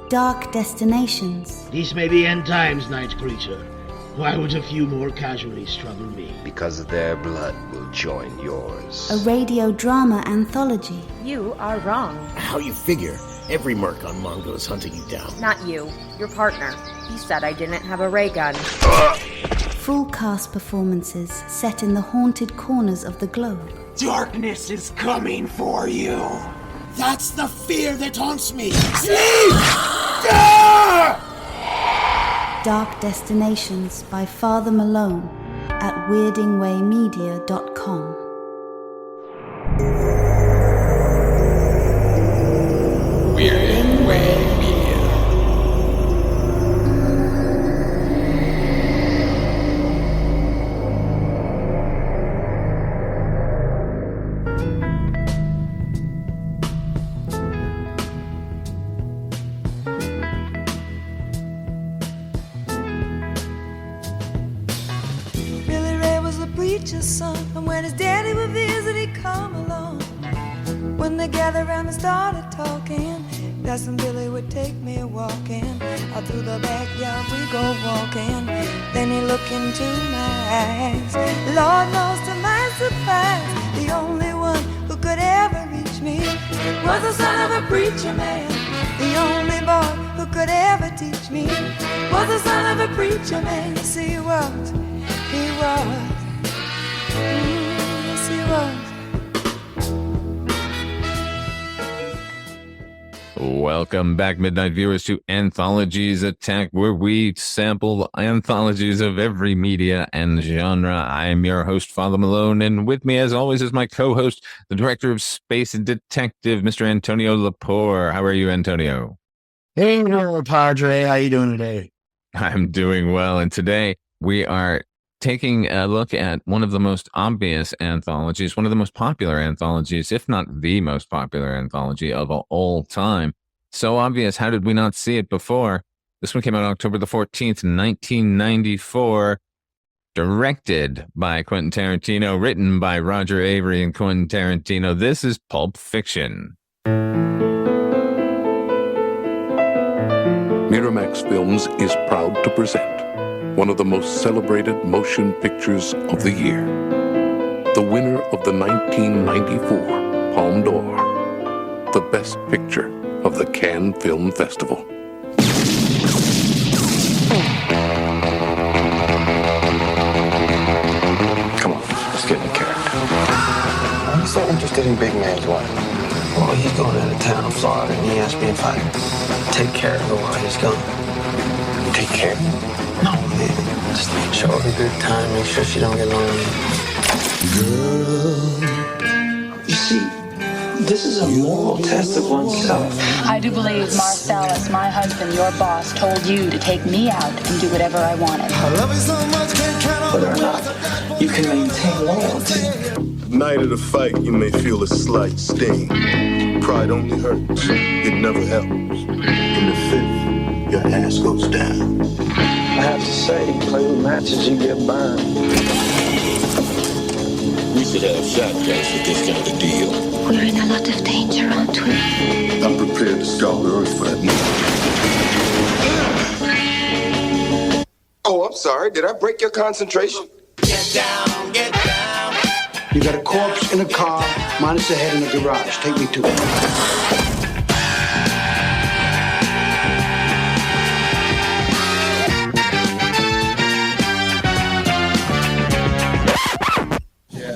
Dark Destinations. These may be end times, night creature. Why would a few more casualties trouble me? Because their blood will join yours. A radio drama anthology. You are wrong. How you figure? Every merc on Mongo is hunting you down. Not you. Your partner. He said I didn't have a ray gun. Full cast performances set in the haunted corners of the globe. Darkness is coming for you. That's the fear that haunts me. Sleep! Dark Destinations by Father Malone at weirdingwaymedia.com. Weirding Way Media. Billy Ray was a preacher's son, and when his daddy would visit, he'd come along. When they gathered around and started talking, that's when Billy would take me walking. Out through the backyard we go walking. Then he looked into my eyes. Lord knows to my surprise, the only one who could ever reach me was the son of a preacher man. The only boy who could ever teach me was the son of a preacher man. Yes, he was. He was. Yes, he was. Welcome back, Midnight viewers, to Anthologies Attack, where we sample anthologies of every media and genre. I am your host, Father Malone, and with me, as always, is my co-host, the director of Space Detective, Mr. Antonio Llapur. How are you, Antonio? Hey, Padre. How you doing today? I'm doing well, and today we are taking a look at one of the most obvious anthologies, one of the most popular anthologies, if not the most popular anthology of all time. So obvious, how did we not see it before? This one came out October the 14th, 1994, directed by Quentin Tarantino, written by Roger Avary and Quentin Tarantino. This is Pulp Fiction. Miramax Films is proud to present one of the most celebrated motion pictures of the year. The winner of the 1994 Palme d'Or, the best picture of the Cannes Film Festival. Come on, let's get in the character. Why are you so interested in Big Man's wife? Well, he's going out of town in Florida, and he asked me if I'd take care of her while he's gone. Take care. No, man. Just show her a good time, make sure she don't get lonely. Girl. You see, this is a moral test of oneself. I do believe Marcellus, my husband, your boss, told you to take me out and do whatever I wanted. I love you so much, can't count on whether or not you can maintain loyalty. The night of the fight, you may feel a slight sting. Pride only hurts. It never helps. In the fifth, your ass goes down. I have to say, play with matches, you get burned. We should have shotguns for this kind of deal. We're in a lot of danger, aren't we? I'm prepared to scour the earth for that moment. Oh, I'm sorry. Did I break your concentration? Get down, get down. You got a corpse in a car, minus the head in the garage. Take me to it.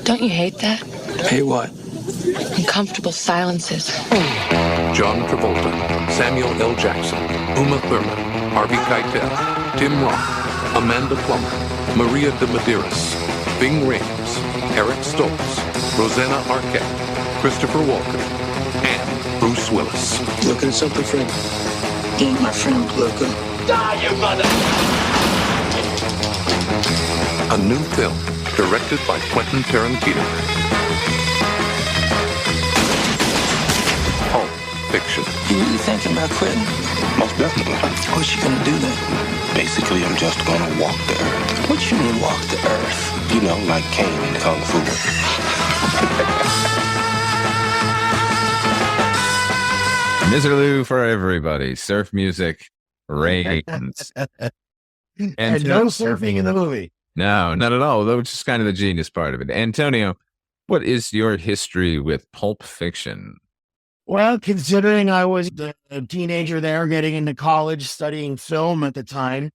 Don't you hate that? Hey, what? Uncomfortable silences. John Travolta, Samuel L. Jackson, Uma Thurman, Harvey Keitel, Tim Roth, Amanda Plummer, Maria de Medeiros, Ving Rhames, Eric Stoltz, Rosanna Arquette, Christopher Walken, and Bruce Willis. Looking at something, friend? Ain't my friend looking. Die, you mother! A new film directed by Quentin Tarantino. Pulp Fiction. You really thinking about quitting? Most definitely. What you gonna do then? Basically, I'm just gonna walk the earth. What you mean walk the earth? You know, like Kane in Kung Fu. Miserloo for everybody. Surf music reigns. And no surfing in the movie. No, not at all, though, which is kind of the genius part of it. Antonio, what is your history with Pulp Fiction? Well, considering I was a teenager there getting into college, studying film at the time,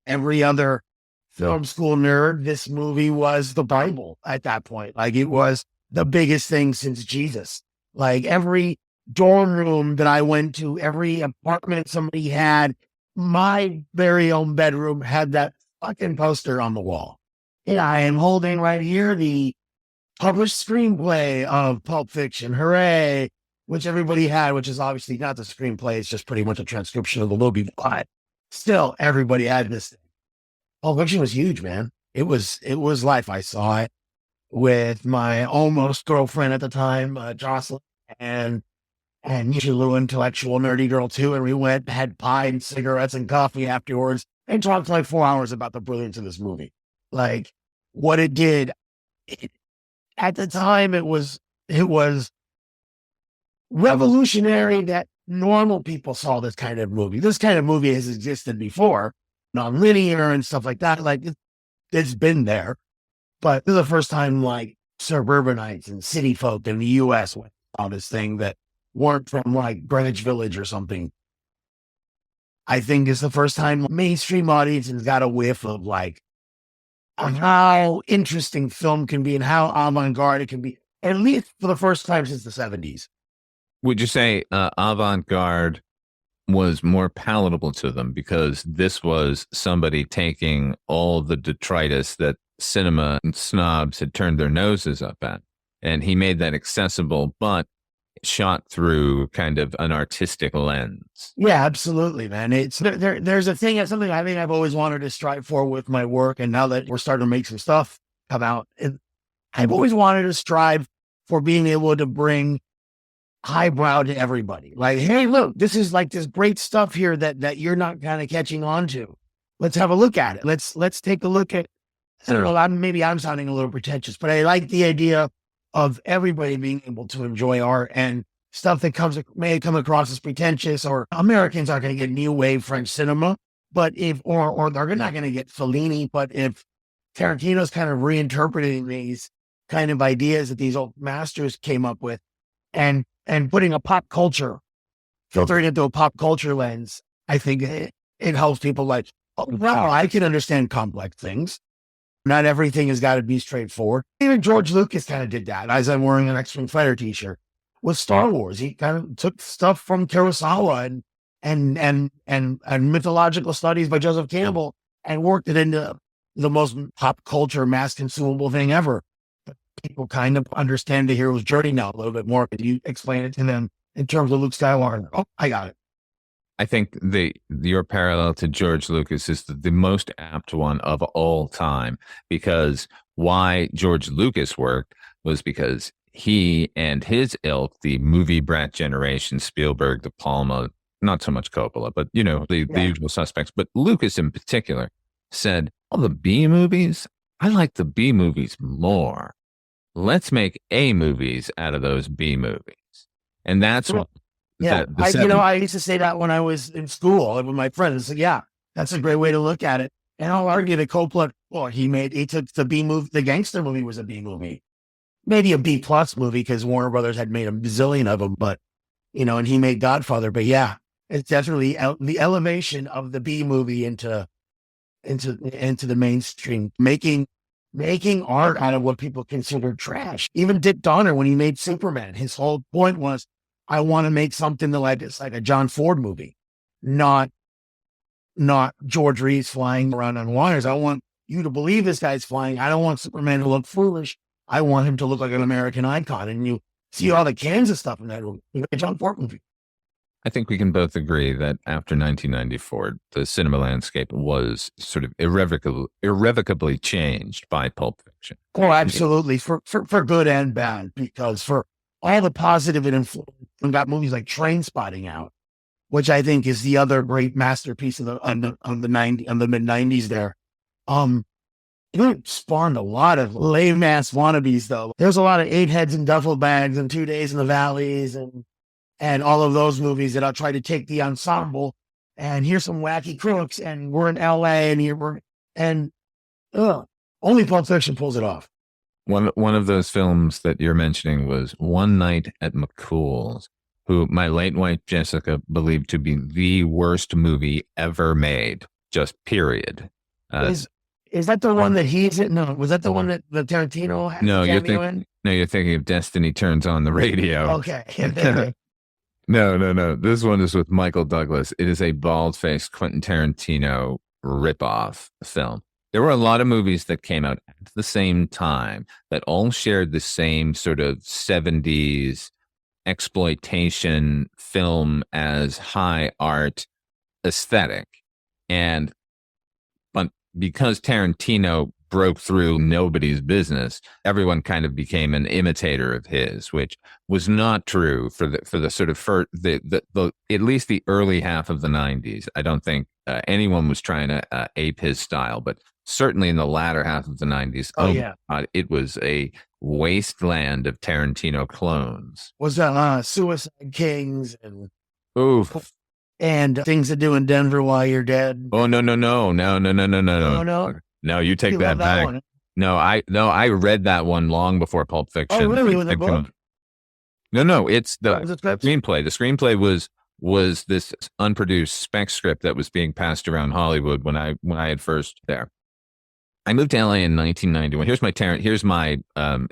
every other film school nerd, this movie was the Bible at that point. Like, it was the biggest thing since Jesus. Like, every dorm room that I went to, every apartment somebody had, my very own bedroom had that fucking poster on the wall. And I am holding right here the published screenplay of Pulp Fiction. Hooray! Which everybody had, which is obviously not the screenplay. It's just pretty much a transcription of the movie. But still, everybody had this thing. Pulp Fiction was huge, man. It was life. I saw it with my almost girlfriend at the time, Jocelyn, and she's a little intellectual, nerdy girl too. And we went, had pie and cigarettes and coffee afterwards, and talked like 4 hours about the brilliance of this movie. Like, what it did. At the time, it was revolutionary that normal people saw this kind of movie. This kind of movie has existed before, non-linear and stuff like that. Like, it's been there, but this is the first time like suburbanites and city folk in the U.S. went on this thing that weren't from like Greenwich Village or something. I think it's the first time mainstream audiences got a whiff of like how interesting film can be and how avant-garde it can be, at least for the first time since the 70s. Would you say avant-garde was more palatable to them because this was somebody taking all the detritus that cinema and snobs had turned their noses up at, and he made that accessible, but shot through kind of an artistic lens? Yeah, absolutely, man. It's there's a thing, something I think I've always wanted to strive for with my work, and now that we're starting to make some stuff come out, I've always wanted to strive for being able to bring highbrow to everybody. Like, hey, look, this is like this great stuff here that you're not kind of catching on to. Let's have a look at it. Let's take a look at, I don't know, maybe I'm sounding a little pretentious, but I like the idea of everybody being able to enjoy art, and stuff that may come across as pretentious, or Americans aren't going to get new wave French cinema, but or they're not going to get Fellini, but if Tarantino's kind of reinterpreting these kind of ideas that these old masters came up with, and putting a pop culture, filtering into a pop culture lens, I think it helps people like, oh, wow, I can understand complex things. Not everything has got to be straightforward. Even George Lucas kind of did that. As I'm wearing an X-Wing Fighter t-shirt with Star Wars, he kind of took stuff from Kurosawa and mythological studies by Joseph Campbell and worked it into the most pop culture, mass consumable thing ever. But people kind of understand the hero's journey now a little bit more. Could you explain it to them in terms of Luke Skywalker? Oh, I got it. I think your parallel to George Lucas is the most apt one of all time, because why George Lucas worked was because he and his ilk, the movie brat generation, Spielberg, De Palma, not so much Coppola, but the usual suspects, but Lucas in particular said, all the B movies, I like the B movies more. Let's make A movies out of those B movies. And that's what. Yeah, I used to say that when I was in school with my friends. Yeah, that's a great way to look at it. And I'll argue that Coppola, he took the B movie, the gangster movie was a B movie, maybe a B plus movie because Warner Brothers had made a bazillion of them, but and he made Godfather. But yeah, it's definitely the elevation of the B movie into the mainstream, making art out of what people consider trash. Even Dick Donner, when he made Superman, his whole point was, I want to make something it's like a John Ford movie, not George Reeves flying around on wires. I want you to believe this guy's flying. I don't want Superman to look foolish. I want him to look like an American icon. And you see all the Kansas stuff in that movie, like a John Ford movie. I think we can both agree that after 1994, the cinema landscape was sort of irrevocably changed by Pulp Fiction. Oh, absolutely. For good and bad, because for all the positive it influenced, we got movies like Trainspotting out, which I think is the other great masterpiece of the mid-90s there. It spawned a lot of lame-ass wannabes, though. There's a lot of 8 heads in duffel bags and 2 days in the valleys and and all of those movies that I'll try to take the ensemble and here's some wacky crooks and we're in LA and only Pulp Fiction pulls it off. One of those films that you're mentioning was One Night at McCool's, who my late wife Jessica believed to be the worst movie ever made, just period. Is that the one that he's in? No, was that the one that the Tarantino had? No, you're thinking of Destiny Turns on the Radio. Okay. No. This one is with Michael Douglas. It is a bald-faced Quentin Tarantino ripoff film. There were a lot of movies that came out at the same time that all shared the same sort of 70s exploitation film as high art aesthetic. But because Tarantino broke through nobody's business, everyone kind of became an imitator of his, which was not true for the sort of the at least the early half of the 90s. I don't think anyone was trying to ape his style, but certainly in the latter half of the 90s, it was a wasteland of Tarantino clones. Was that Suicide Kings and Oof. And Things to Do in Denver While You're Dead? Oh no. No. No, you take that back. One. No, I read that one long before Pulp Fiction. Oh, really? Was it book? No, it's the screenplay. The screenplay was this unproduced spec script that was being passed around Hollywood when I had first there. I moved to LA in 1991. Here's my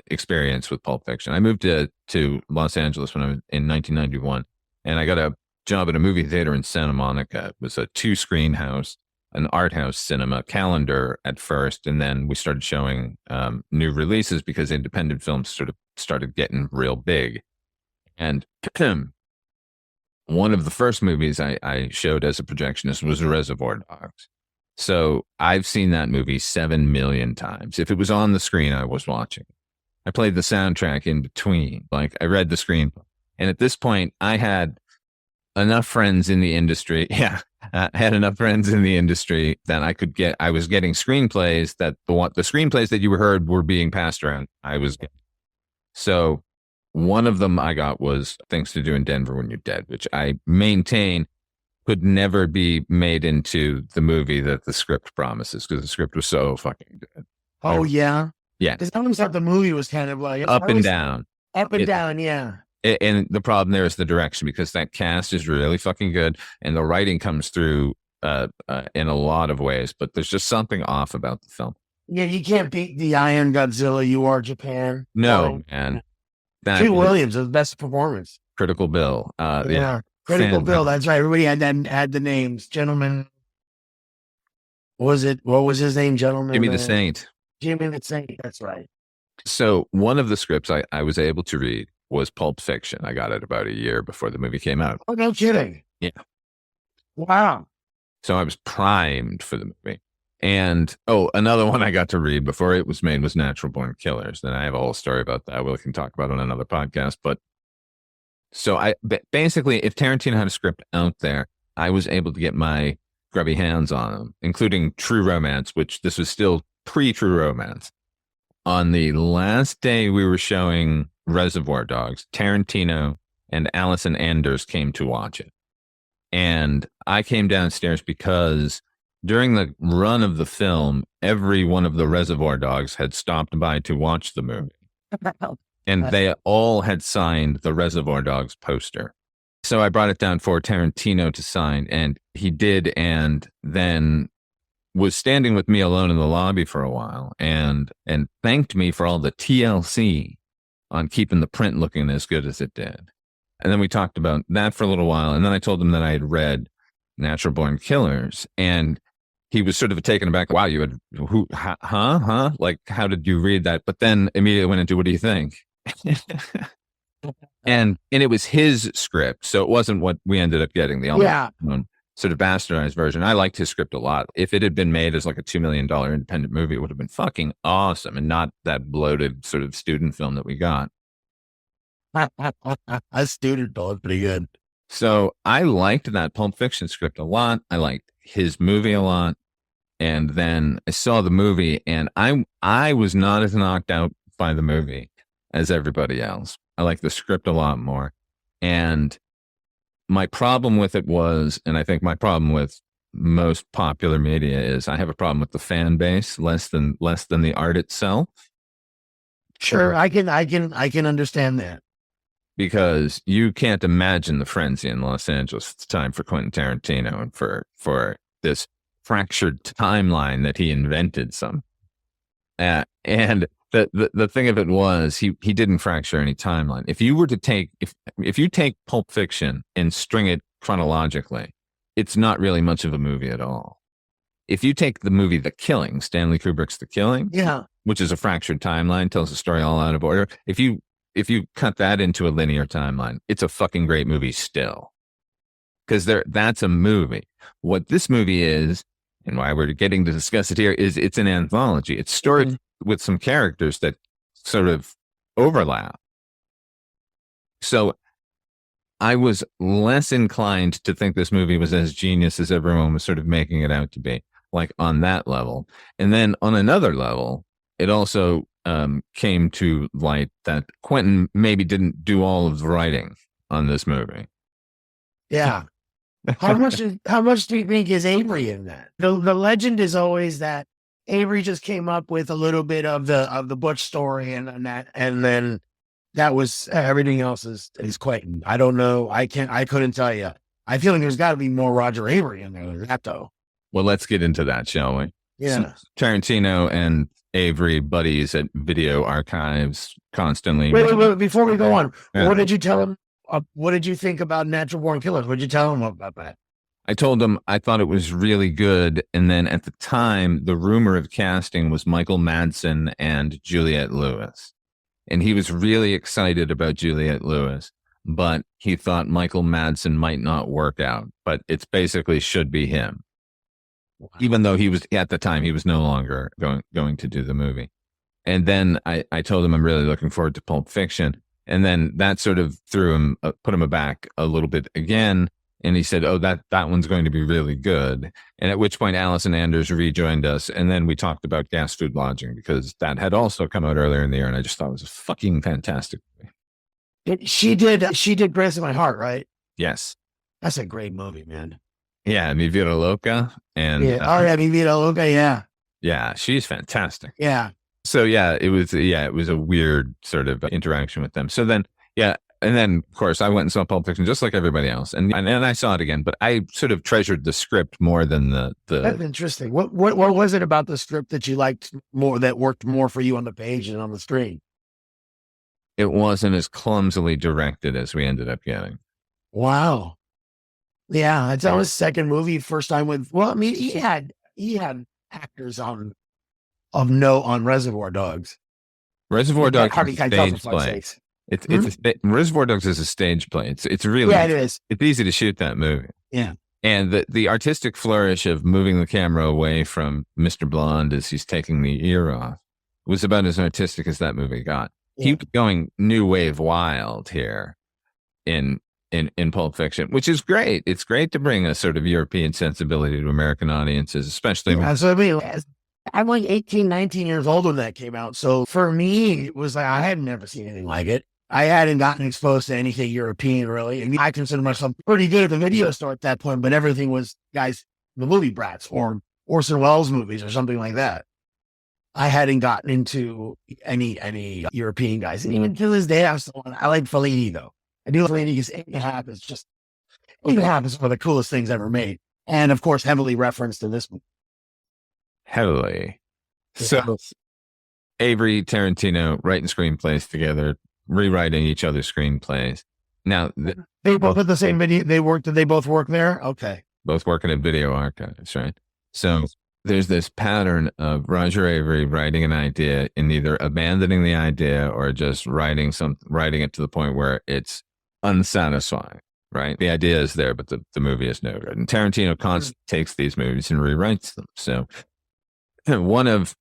experience with Pulp Fiction. I moved to Los Angeles when I was in 1991, and I got a job at a movie theater in Santa Monica. It was a 2-screen house, an art house cinema calendar at first, and then we started showing new releases because independent films sort of started getting real big. And one of the first movies I showed as a projectionist was Reservoir Dogs. So I've seen that movie 7 million times. If it was on the screen, I was watching. I played the soundtrack in between. Like, I read the screen. And at this point, I had enough friends in the industry. Yeah, I had enough friends in the industry that I was getting screenplays that the screenplays that you heard were being passed around. So one of them I got was Things to Do in Denver When You're Dead, which I maintain could never be made into the movie that the script promises, because the script was so fucking good. Oh, yeah? Yeah. Because I always thought the movie was kind of like... Up and down. Up and down, yeah. And the problem there is the direction, because that cast is really fucking good, and the writing comes through in a lot of ways, but there's just something off about the film. Yeah, you can't beat the Iron Godzilla, You Are Japan. No, man. Q Williams, the best performance. Critical Bill. Yeah. Critical Bill, that's right. Everybody had the names. Gentleman. What was his name, gentleman? Jimmy the Saint. Jimmy the Saint, that's right. So one of the scripts I was able to read was Pulp Fiction. I got it about a year before the movie came out. Oh, no kidding. Yeah. Wow. So I was primed for the movie. And, another one I got to read before it was made was Natural Born Killers. Then I have a whole story about that we can talk about on another podcast. But so basically, if Tarantino had a script out there, I was able to get my grubby hands on them, including True Romance, which this was still pre-True Romance. On the last day we were showing Reservoir Dogs, Tarantino and Allison Anders came to watch it. And I came downstairs because during the run of the film, every one of the Reservoir Dogs had stopped by to watch the movie. And they all had signed the Reservoir Dogs poster. So I brought it down for Tarantino to sign, and he did, and then was standing with me alone in the lobby for a while and thanked me for all the TLC on keeping the print looking as good as it did. And then we talked about that for a little while, and then I told him that I had read Natural Born Killers, and he was sort of taken aback. Wow, you had, huh? Like, how did you read that? But then immediately went into, what do you think? and it was his script, so it wasn't what we ended up getting, the sort of bastardized version. I liked his script a lot. If it had been made as like a $2 million independent movie, it would have been fucking awesome, and not that bloated sort of student film that we got. A student film is pretty good. So I liked that Pulp Fiction script a lot. I liked his movie a lot. And then I saw the movie, and I was not as knocked out by the movie as everybody else. I like the script a lot more. And my problem with it was, and I think my problem with most popular media is, I have a problem with the fan base less than the art itself. Sure, I can understand that. Because you can't imagine the frenzy in Los Angeles at the time for Quentin Tarantino and for this fractured timeline that he invented and the thing of it was he didn't fracture any timeline. If you were to take if you take Pulp Fiction and string it chronologically, it's not really much of a movie at all. If you take the movie The Killing, Stanley Kubrick's The Killing, which is a fractured timeline, tells a story all out of order. If you cut that into a linear timeline, it's a fucking great movie still. Because that's a movie. What this movie is, and why we're getting to discuss it here, is it's an anthology. It's stored with some characters that sort of overlap. So I was less inclined to think this movie was as genius as everyone was sort of making it out to be, like on that level. And then on another level, it also came to light that Quentin maybe didn't do all of the writing on this movie. Yeah. How much do you think is Avery in that? The legend is always that Avery just came up with a little bit of the Butch story and then that was everything else is Quentin. I don't know. I couldn't tell you. I feel like there's got to be more Roger Avary in there than that though. Well, let's get into that, shall we? Yeah. So, Tarantino and Avery buddies at video archives constantly. Wait, before we go on, what did you tell him? What did you think about Natural Born Killers? What did you tell him about that? I told him I thought it was really good. And then at the time, the rumor of casting was Michael Madsen and Juliette Lewis. And he was really excited about Juliette Lewis, but he thought Michael Madsen might not work out. But it's basically should be him. Wow. Even though he was, at the time, he was no longer going to do the movie. And then I told him I'm really looking forward to Pulp Fiction. And then that sort of threw him, put him aback a little bit again. And he said, oh, that one's going to be really good. And at which point Allison Anders rejoined us. And then we talked about Gas Food Lodging because that had also come out earlier in the year. And I just thought it was a fucking fantastic movie. She did Grace in My Heart, right? Yes. That's a great movie, man. Yeah, Mi Vida Loca. And Mi Vida Loca, yeah. Yeah, she's fantastic. Yeah. So it was a weird sort of interaction with them. So then, and then of course I went and saw Pulp Fiction just like everybody else, and I saw it again, but I sort of treasured the script more than the. That's interesting. What was it about the script that you liked more, that worked more for you on the page and on the screen? It wasn't as clumsily directed as we ended up getting. Wow. Yeah, it's on his second movie, first time with. Well, I mean, he had actors on Reservoir Dogs. Reservoir Dogs is a stage play. Reservoir Dogs is a stage play. It's really it is. It's easy to shoot that movie. Yeah, and the artistic flourish of moving the camera away from Mr. Blonde as he's taking the ear off was about as artistic as that movie got. Yeah. Keep going new wave wild here in Pulp Fiction, which is great. It's great to bring a sort of European sensibility to American audiences, especially. I'm like 18, 19 years old when that came out. So for me, it was like, I had never seen anything like it. I hadn't gotten exposed to anything European really. I mean, I consider myself pretty good at the video store at that point, but everything was the movie brats or Orson Welles movies or something like that. I hadn't gotten into any European guys. And even to this day, I like Fellini though. I do like Fellini because 8.5 is just, 8.5 is one of the coolest things ever made. And of course, heavily referenced in this movie. Heavily. So Avery, Tarantino writing screenplays together, rewriting each other's screenplays. Now they both put the same video. Did they both work there? Okay. Both working at video archives, right? So there's this pattern of Roger Avary writing an idea and either abandoning the idea or just writing it to the point where it's unsatisfying, right? The idea is there, but the movie is no good. And Tarantino constantly takes these movies and rewrites them. So one of,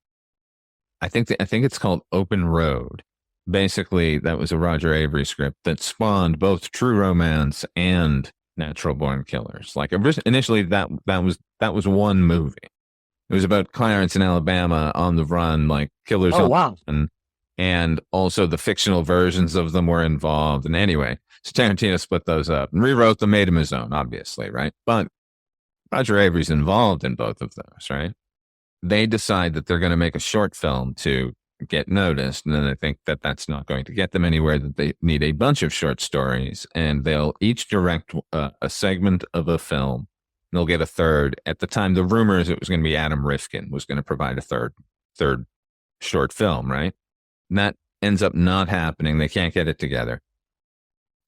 I think it's called Open Road. Basically, that was a Roger Avary script that spawned both True Romance and Natural Born Killers. Like initially, that was one movie. It was about Clarence in Alabama on the run, like killers. Oh, wow. And also the fictional versions of them were involved. And anyway, So Tarantino split those up and rewrote them, made him his own, obviously, right? But Roger Avary's involved in both of those, right? They decide that they're going to make a short film to get noticed, and then they think that that's not going to get them anywhere, that they need a bunch of short stories, and they'll each direct a segment of a film. They'll get a third. At the time, the rumors it was going to be Adam Rifkin was going to provide a third short film, right? And that ends up not happening. They can't get it together.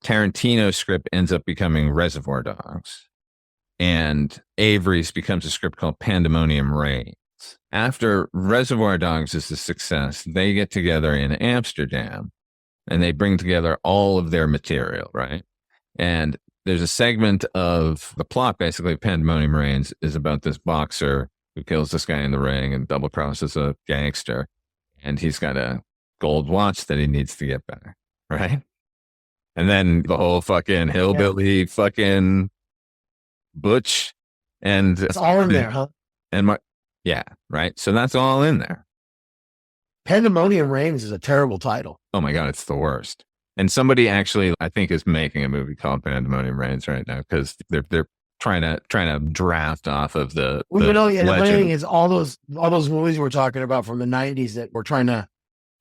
Tarantino's script ends up becoming Reservoir Dogs, and Avery's becomes a script called Pandemonium Reigns. After Reservoir Dogs is a success, they get together in Amsterdam and they bring together all of their material, right? And there's a segment of the plot, basically, Pandemonium Reigns is about this boxer who kills this guy in the ring and double crosses a gangster. And he's got a gold watch that he needs to get back, right? And then the whole fucking hillbilly fucking Butch and it's all in there, huh? And yeah, right. So that's all in there. Pandemonium Reigns is a terrible title. Oh my God, it's the worst. And somebody actually, I think, is making a movie called Pandemonium Reigns right now because they're trying to draft off of the. Well, the the funny legend. thing is all those movies we're talking about from the 90s that were trying to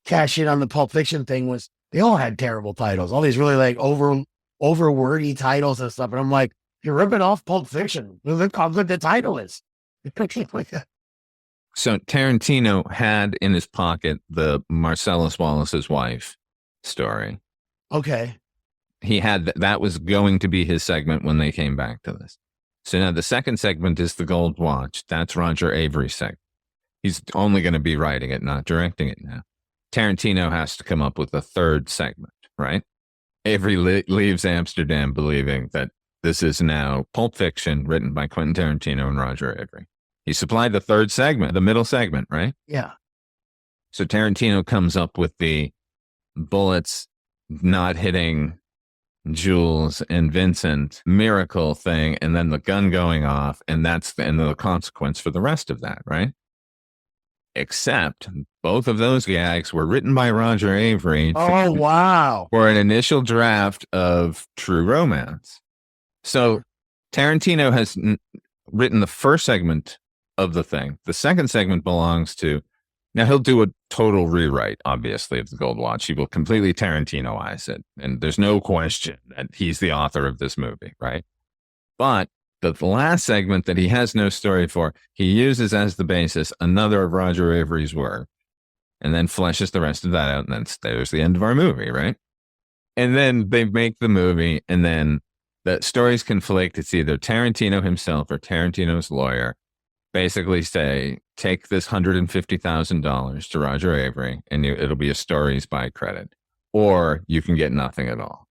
cash in on the Pulp Fiction thing was they all had terrible titles. All these really like over wordy titles and stuff. And I'm like, you're ripping off Pulp Fiction. Look how good the title is. So Tarantino had in his pocket the Marcellus Wallace's wife story. Okay. He had that was going to be his segment when they came back to this. So now the second segment is the gold watch. That's Roger Avary's segment. He's only going to be writing it, not directing it now. Tarantino has to come up with a third segment, right? Avery leaves Amsterdam believing that this is now Pulp Fiction written by Quentin Tarantino and Roger Avary. He supplied the third segment, the middle segment, right? Yeah. So Tarantino comes up with the bullets not hitting Jules and Vincent miracle thing, and then the gun going off, and that's the consequence for the rest of that, right? Except both of those gags were written by Roger Avary. Oh, wow. For an initial draft of True Romance. So Tarantino has written the first segment of the thing. The second segment belongs to, now he'll do a total rewrite, obviously, of the Gold Watch. He will completely Tarantinoize it. And there's no question that he's the author of this movie, right? But the last segment that he has no story for, he uses as the basis another of Roger Avary's work, and then fleshes the rest of that out, and then there's the end of our movie, right? And then they make the movie, and then the stories conflict. It's either Tarantino himself or Tarantino's lawyer basically say, take this $150,000 to Roger Avary, and it'll be a Stories by credit, or you can get nothing at all.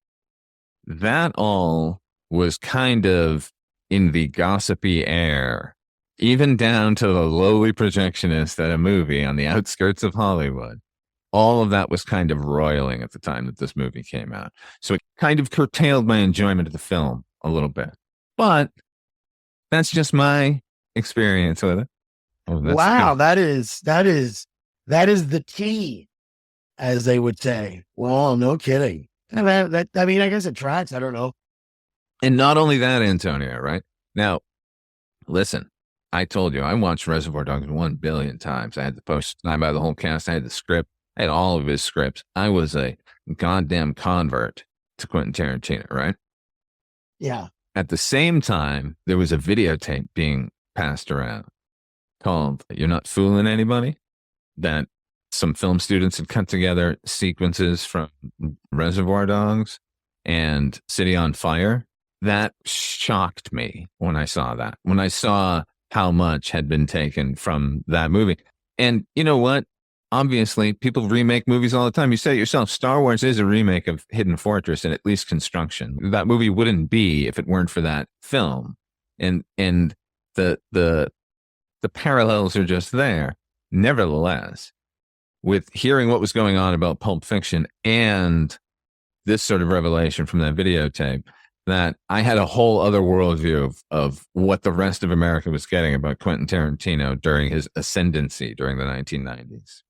That all was kind of in the gossipy air, even down to the lowly projectionist at a movie on the outskirts of Hollywood. All of that was kind of roiling at the time that this movie came out. So it kind of curtailed my enjoyment of the film a little bit. But that's just my experience with it. Oh, wow, that is the tea, as they would say. Well, no kidding. I mean, I guess it tracks. I don't know. And not only that, Antonio, right? Now, listen, I told you, I watched Reservoir Dogs 1 billion times. I had the poster signed by the whole cast. I had the script. I had all of his scripts. I was a goddamn convert to Quentin Tarantino, right? Yeah. At the same time, there was a videotape being passed around called You're Not Fooling Anybody, that some film students had cut together sequences from Reservoir Dogs and City on Fire. That shocked me when I saw that, when I saw how much had been taken from that movie. And you know what? Obviously, people remake movies all the time. You said it yourself, Star Wars is a remake of Hidden Fortress, in at least construction. That movie wouldn't be if it weren't for that film. And the parallels are just there. Nevertheless, with hearing what was going on about Pulp Fiction and this sort of revelation from that videotape, that I had a whole other worldview of what the rest of America was getting about Quentin Tarantino during his ascendancy during the 1990s.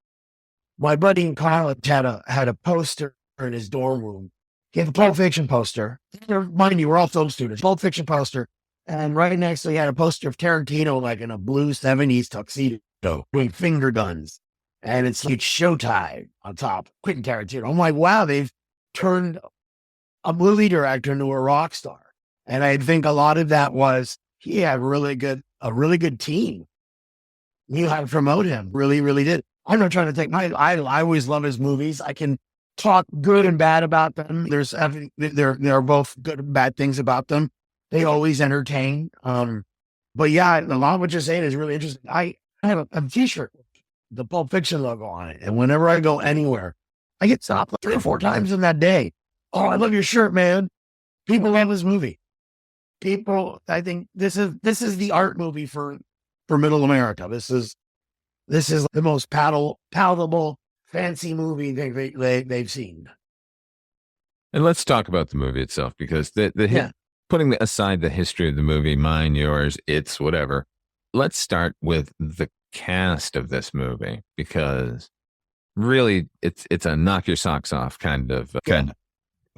My buddy in college had a poster in his dorm room. He had a Pulp Fiction poster. Mind you, we're all film students. Pulp Fiction poster. And right next to it, he had a poster of Tarantino, like in a blue 70s tuxedo doing finger guns. And it's like show tie on top. Quentin Tarantino. I'm like, wow, they've turned a movie director into a rock star. And I think a lot of that was he had a really good team. You had to promote him. Really, really did. I'm not trying to take I always love his movies. I can talk good and bad about them. There are both good and bad things about them. They always entertain. But yeah, a lot of what you're saying is really interesting. I have a t-shirt with the Pulp Fiction logo on it. And whenever I go anywhere, I get stopped like 3 or 4 times in that day. Oh, I love your shirt, man. People love this movie. I think this is the art movie for middle America. This is the most palatable, fancy movie they've seen. And let's talk about the movie itself, because putting aside the history of the movie, mine, yours, it's whatever. Let's start with the cast of this movie, because really it's a knock your socks off kind of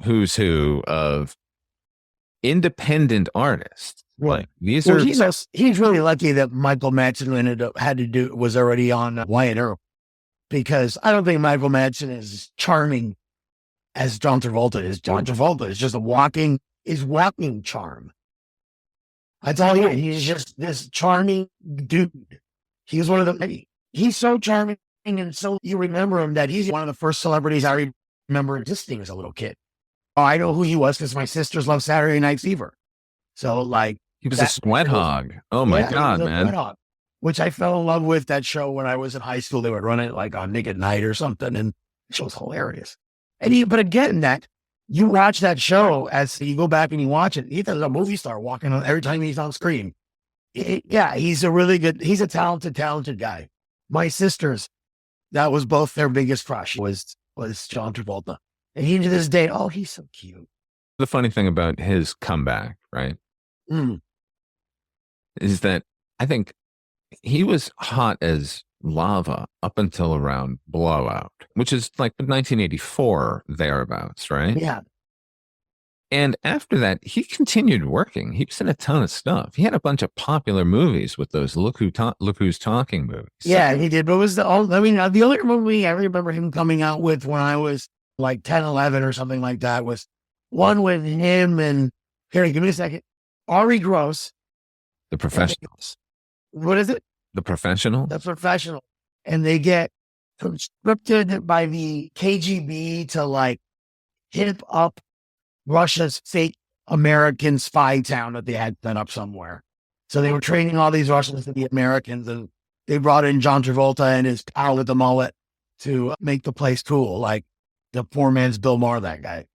who's who of independent artists. Right. Like these he's really lucky that Michael Madsen was already on Wyatt Earp, because I don't think Michael Madsen is charming as John Travolta is. John Travolta is just walking charm. That's all he is. He's just this charming dude. He's one of the, he's so charming, and so you remember him that he's one of the first celebrities I remember existing as a little kid. Oh, I know who he was because my sisters love Saturday Night Fever. So like, he was a sweat hog. Oh my God, man. Sweat hog, which I fell in love with that show when I was in high school. They would run it like on Nick at Night or something. And the show was hilarious. But again, that you watch that show as you go back and you watch it, he's a movie star walking on every time he's on screen. He's a talented guy. My sisters, that was both their biggest crush was John Travolta. And even to this day, oh, he's so cute. The funny thing about his comeback, right? Is that I think he was hot as lava up until around Blowout, which is like 1984 thereabouts, right? Yeah. And after that, he continued working. He was in a ton of stuff. He had a bunch of popular movies with those Look Who's Talking movies. Yeah, he did. But it was the only movie I remember him coming out with when I was like 10, 11 or something like that was one with him and, here, give me a second, Ari Gross. The Professionals. What is it? The Professional? The Professional. And they get conscripted by the KGB to like hit up Russia's fake American spy town that they had set up somewhere. So they were training all these Russians to be Americans, and they brought in John Travolta and his pal with the mullet to make the place cool. Like the poor man's Bill Maher, that guy.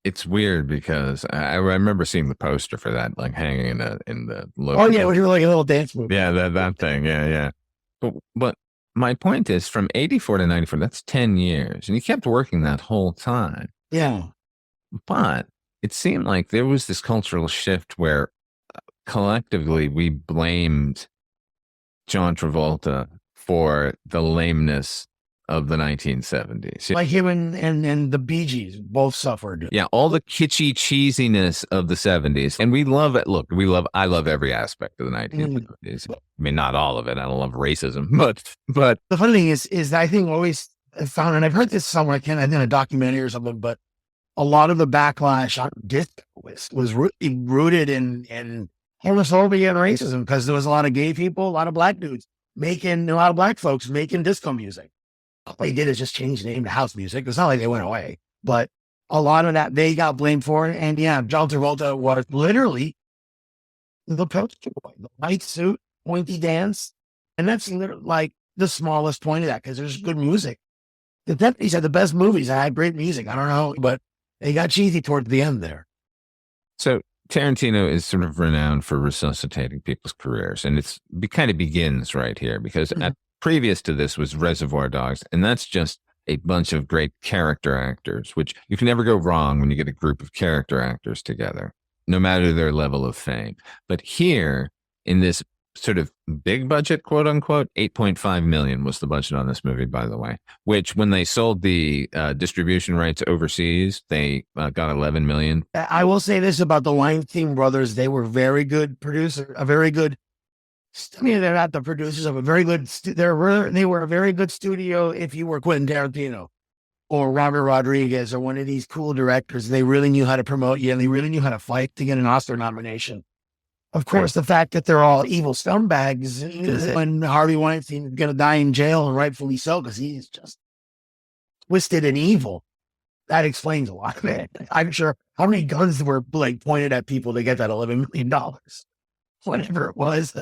It's weird because I remember seeing the poster for that, like hanging in the logo. Oh yeah, it was like a little dance movie. Yeah, that thing. Yeah. But my point is, from 84 to 94, that's 10 years, and he kept working that whole time. Yeah. But it seemed like there was this cultural shift where collectively we blamed John Travolta for the lameness of the 1970s. Like him and the Bee Gees both suffered. Yeah, all the kitschy cheesiness of the 70s. And we love it. Look, I love every aspect of the 1970s. I mean, not all of it. I don't love racism, but the funny thing is I think always found, and I've heard this somewhere, I think in a documentary or something, but a lot of the backlash on disco was really rooted in homophobia and racism, because there was a lot of gay people, a lot of black dudes a lot of black folks making disco music. All they did is just change the name to house music. It's not like they went away, but a lot of that they got blamed for it. And yeah, John Travolta was literally the poster boy, the white suit, pointy dance. And that's literally like the smallest point of that, because there's good music. The 70s had the best movies. I had great music. I don't know, but they got cheesy towards the end there. So Tarantino is sort of renowned for resuscitating people's careers. And it kind of begins right here, because previous to this was Reservoir Dogs, and that's just a bunch of great character actors, which you can never go wrong when you get a group of character actors together, no matter their level of fame. But here, in this sort of big budget, quote unquote, 8.5 million was the budget on this movie, by the way, which when they sold the distribution rights overseas, they got 11 million. I will say this about the Weinstein brothers. They were very good producer, I mean, they're not the producers of a very good, they were a very good studio. If you were Quentin Tarantino or Robert Rodriguez or one of these cool directors, they really knew how to promote you and they really knew how to fight to get an Oscar nomination. Of course, the fact that they're all evil scumbags when Harvey Weinstein is going to die in jail, and rightfully so, because he's just twisted and evil. That explains a lot, man. I'm sure how many guns were like pointed at people to get that $11 million, whatever it was.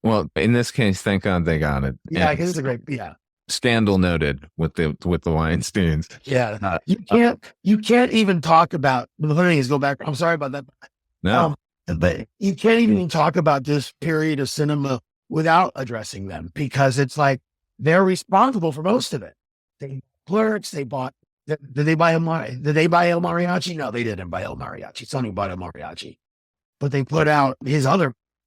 Well, in this case, thank God they got it. Yeah, I guess it's a great, yeah. Scandal noted with the Weinsteins. Yeah, you can't even talk about. The thing is, go back. I'm sorry about that. No, but you can't even talk about this period of cinema without addressing them, because it's like they're responsible for most of it. They Clerks. They bought. Did they buy El Mariachi? No, they didn't buy El Mariachi. Sony bought El Mariachi, but they put out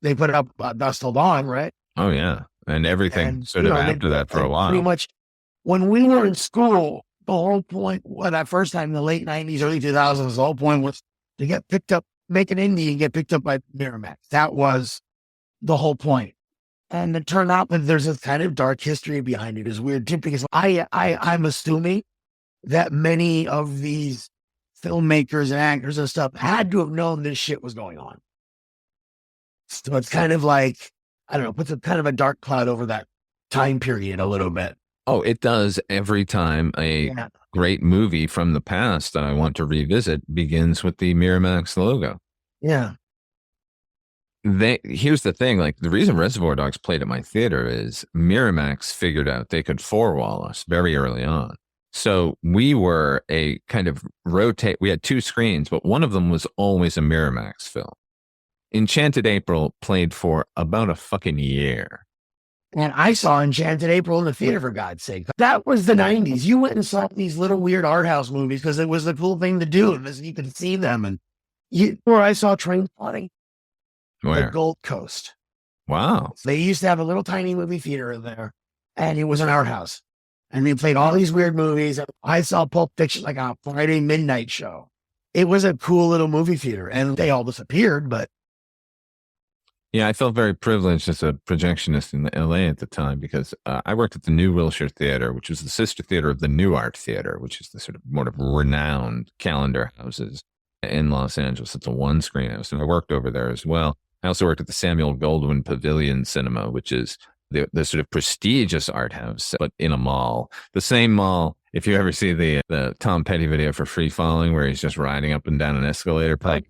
They put out Dusk Till Dawn, right? Oh, yeah. And everything after that for a while. Pretty much when we were in school, the whole point, that first time in the late 90s, early 2000s, the whole point was to get picked up, make an indie and get picked up by Miramax. That was the whole point. And it turned out that there's a kind of dark history behind it. It's weird too, because I'm assuming that many of these filmmakers and actors and stuff had to have known this shit was going on. So it's kind of like, I don't know, puts a kind of a dark cloud over that time period a little bit. Oh, it does every time a great movie from the past that I want to revisit begins with the Miramax logo. Yeah. Here's the thing, like the reason Reservoir Dogs played at my theater is Miramax figured out they could four-wall us very early on. So we were a kind of we had two screens, but one of them was always a Miramax film. Enchanted April played for about a fucking year. And I saw Enchanted April in the theater, for God's sake. That was the 90s. You went and saw these little weird art house movies because it was the cool thing to do. And you could see them. And where I saw Trainspotting, the Gold Coast. Wow. They used to have a little tiny movie theater in there, and it was an art house. And they played all these weird movies. I saw Pulp Fiction like a Friday midnight show. It was a cool little movie theater, and they all disappeared, but yeah, I felt very privileged as a projectionist in LA at the time because I worked at the New Wilshire Theater, which was the sister theater of the New Art Theater, which is the sort of more of renowned calendar houses in Los Angeles. It's a one-screen house, and I worked over there as well. I also worked at the Samuel Goldwyn Pavilion Cinema, which is the sort of prestigious art house, but in a mall. The same mall, if you ever see the Tom Petty video for Free Falling, where he's just riding up and down an escalator pipe.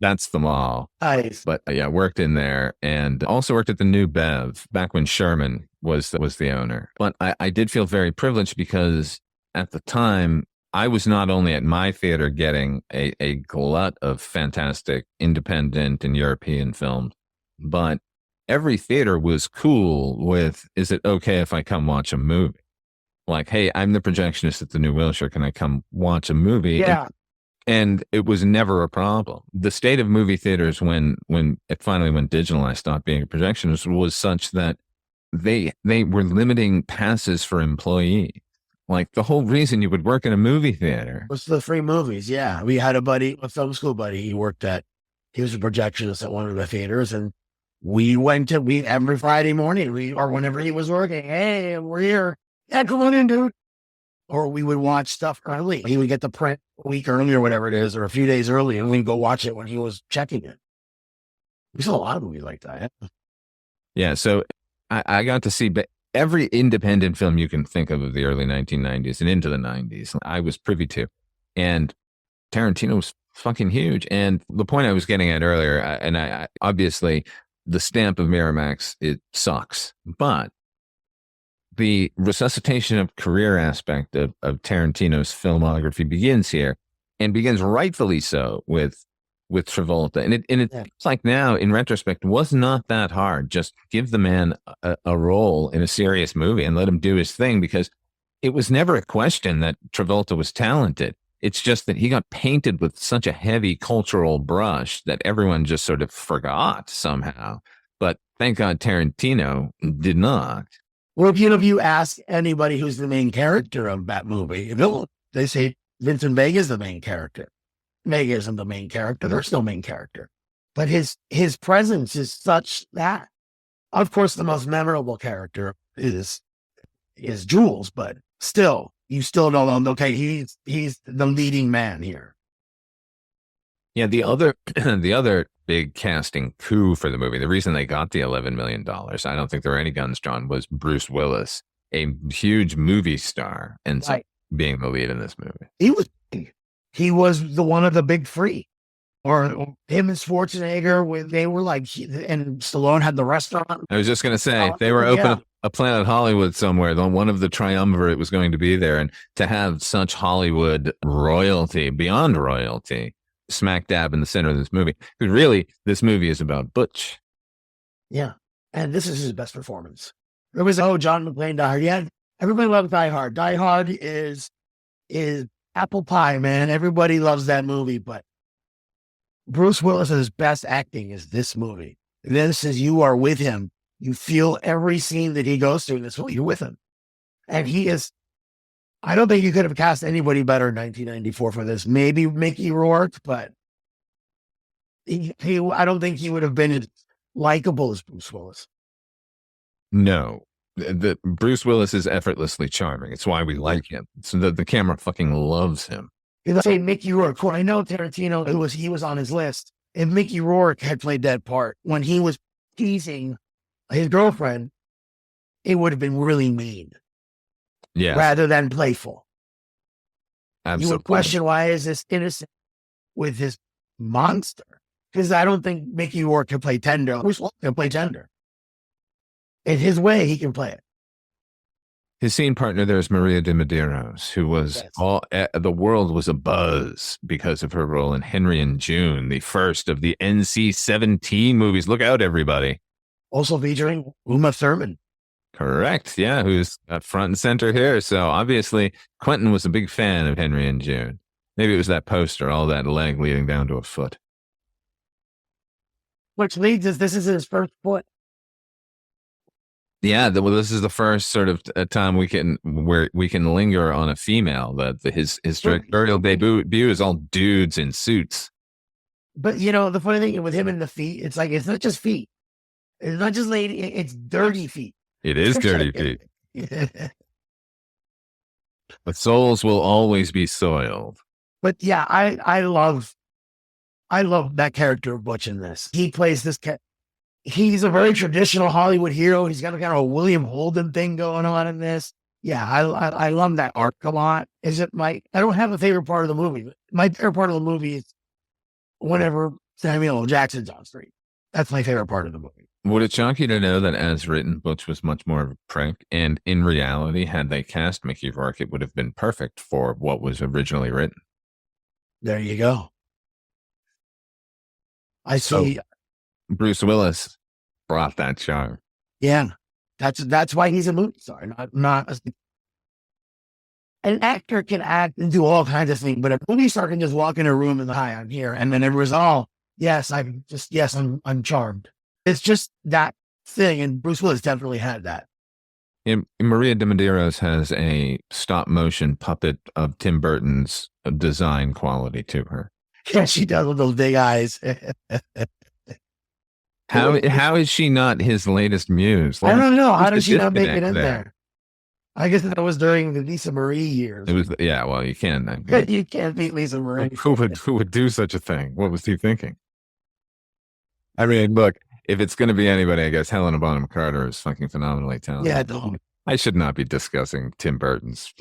That's the mall. Nice. But yeah, worked in there and also worked at the New Bev back when Sherman was the owner. But I did feel very privileged because at the time, I was not only at my theater getting a glut of fantastic independent and European films, but every theater was cool with, is it okay if I come watch a movie? Like, hey, I'm the projectionist at the New Wilshire. Can I come watch a movie? Yeah. And it was never a problem. The state of movie theaters when it finally went digital, I stopped being a projectionist, was such that they were limiting passes for employees. Like the whole reason you would work in a movie theater was the free movies. Yeah. We had a film school buddy. He was a projectionist at one of the theaters, and we went to every Friday morning, or whenever he was working. Hey, we're here. Yeah, come on in, dude. Or we would watch stuff early. He would get the print a week early or whatever it is, or a few days early, and we'd go watch it when he was checking it. We saw a lot of movies like that. Yeah, so I got to see every independent film you can think of the early 1990s and into the 90s. I was privy to. And Tarantino was fucking huge. And the point I was getting at earlier, and I obviously the stamp of Miramax, it sucks. But the resuscitation of career aspect of Tarantino's filmography begins here, and begins rightfully so with Travolta. And it's like now, in retrospect, was not that hard. Just give the man a role in a serious movie and let him do his thing, because it was never a question that Travolta was talented. It's just that he got painted with such a heavy cultural brush that everyone just sort of forgot somehow. But Thank God Tarantino did not. Well, if you ask anybody who's the main character of that movie, they say Vincent Vega is the main character. Vega isn't the main character. There's no main character. But his presence is such that, of course, the most memorable character is Jules, but still, you still don't know, okay, he's the leading man here. Yeah, the other big casting coup for the movie, the reason they got the $11 million, I don't think there were any guns drawn, was Bruce Willis, a huge movie star, and so being the lead in this movie. He was the one of the big three. Or him and Schwarzenegger, they were like, and Stallone had the restaurant. I was just going to say, they were opening a Planet Hollywood somewhere, one of the triumvirate was going to be there. And to have such Hollywood royalty, beyond royalty, smack dab in the center of this movie. Because really, this movie is about Butch. Yeah. And this is his best performance. There was, John McClane, Die Hard. Yeah, everybody loves Die Hard. Die Hard is apple pie, man. Everybody loves that movie, but Bruce Willis's best acting is this movie. This is, you are with him. You feel every scene that he goes through in this movie. You're with him. And he is, I don't think you could have cast anybody better in 1994 for this. Maybe Mickey Rourke, but I don't think he would have been as likable as Bruce Willis. No. The Bruce Willis is effortlessly charming. It's why we like him. So the camera fucking loves him. If I say Mickey Rourke, I know Tarantino, he was on his list. If Mickey Rourke had played that part when he was teasing his girlfriend, it would have been really mean. Yeah. Rather than playful. Absolutely. You would question, why is this innocent with this monster? Because I don't think Mickey Rourke can play tender. Bruce Willis can play tender. In his way, he can play it. His scene partner there is Maria de Medeiros, who was the world was abuzz because of her role in Henry and June, the first of the NC-17 movies. Look out, everybody. Also featuring Uma Thurman. Correct. Yeah, who's front and center here. So obviously, Quentin was a big fan of Henry and June. Maybe it was that poster, all that leg leading down to a foot. Which leads us, this is his first foot. Yeah, this is the first sort of time we can linger on a female. His directorial debut is all dudes in suits. But the funny thing with him and the feet, it's like, it's not just feet. It's not just lady. It's dirty feet. It is dirty feet. But souls will always be soiled. But yeah, I love that character of Butch in this. He plays this he's a very traditional Hollywood hero. He's got a kind of a William Holden thing going on in this. Yeah, I love that arc a lot. I don't have a favorite part of the movie. My favorite part of the movie is whenever Samuel L. Jackson's on screen. That's my favorite part of the movie. Would it shock you to know that as written, Butch was much more of a prick? And in reality, had they cast Mickey Rourke, it would have been perfect for what was originally written. There you go. I see. Bruce Willis brought that charm. Yeah, that's why he's a movie star. Not an actor can act and do all kinds of things, but a movie star can just walk in a room and hi, I'm here, and then everyone's I'm charmed. It's just that thing, and Bruce Willis definitely had that. Maria de Medeiros has a stop motion puppet of Tim Burton's design quality to her. Yeah, she does with those big eyes. How is she not his latest muse? I don't know. How did she not make it in there? I guess that was during the Lisa Marie years. It was, yeah. Well, you can. You can't beat Lisa Marie. Who would do such a thing? What was he thinking? I mean, look, if it's going to be anybody, I guess Helena Bonham Carter is fucking phenomenally talented. Yeah, don't. I should not be discussing Tim Burton's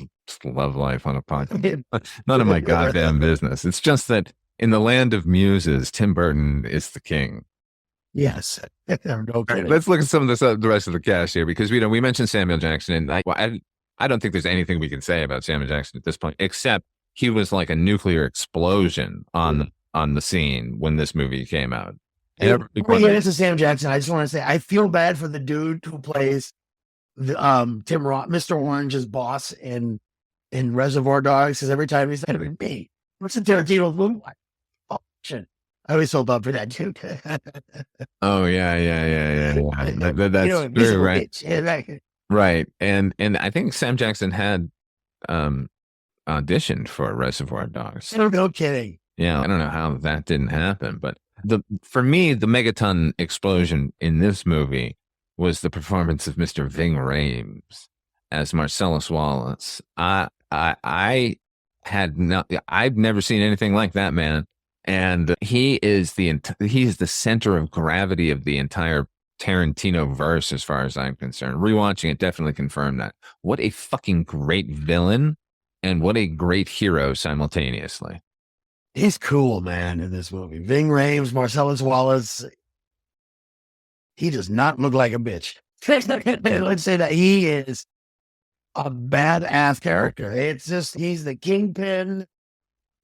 love life on a podcast. None of my goddamn business. It's just that in the land of muses, Tim Burton is the king. Yes. Okay. Let's look at some of the rest of the cast here, because we mentioned Samuel Jackson, and I don't think there's anything we can say about Samuel Jackson at this point, except he was like a nuclear explosion on the scene when this movie came out. Before we get into Sam Jackson, I just want to say I feel bad for the dude who plays Tim Roth, Mr. Orange's boss in Reservoir Dogs, because every time he's like, me, what's the Tarantino movie like? Pulp Fiction. I always felt bad for that too. Oh yeah. That's very right. Bitch. Yeah, like, Right. And I think Sam Jackson had auditioned for Reservoir Dogs. no kidding. Yeah, I don't know how that didn't happen, but for me, the megaton explosion in this movie was the performance of Mr. Ving Rhames as Marcellus Wallace. I've never seen anything like that man, and he's the center of gravity of the entire Tarantino verse, as far as I'm concerned. Rewatching it definitely confirmed that. What a fucking great villain, and what a great hero simultaneously. He's cool, man, in this movie. Ving Rhames, Marcellus Wallace. He does not look like a bitch. Let's say that he is a badass character. It's just, he's the kingpin.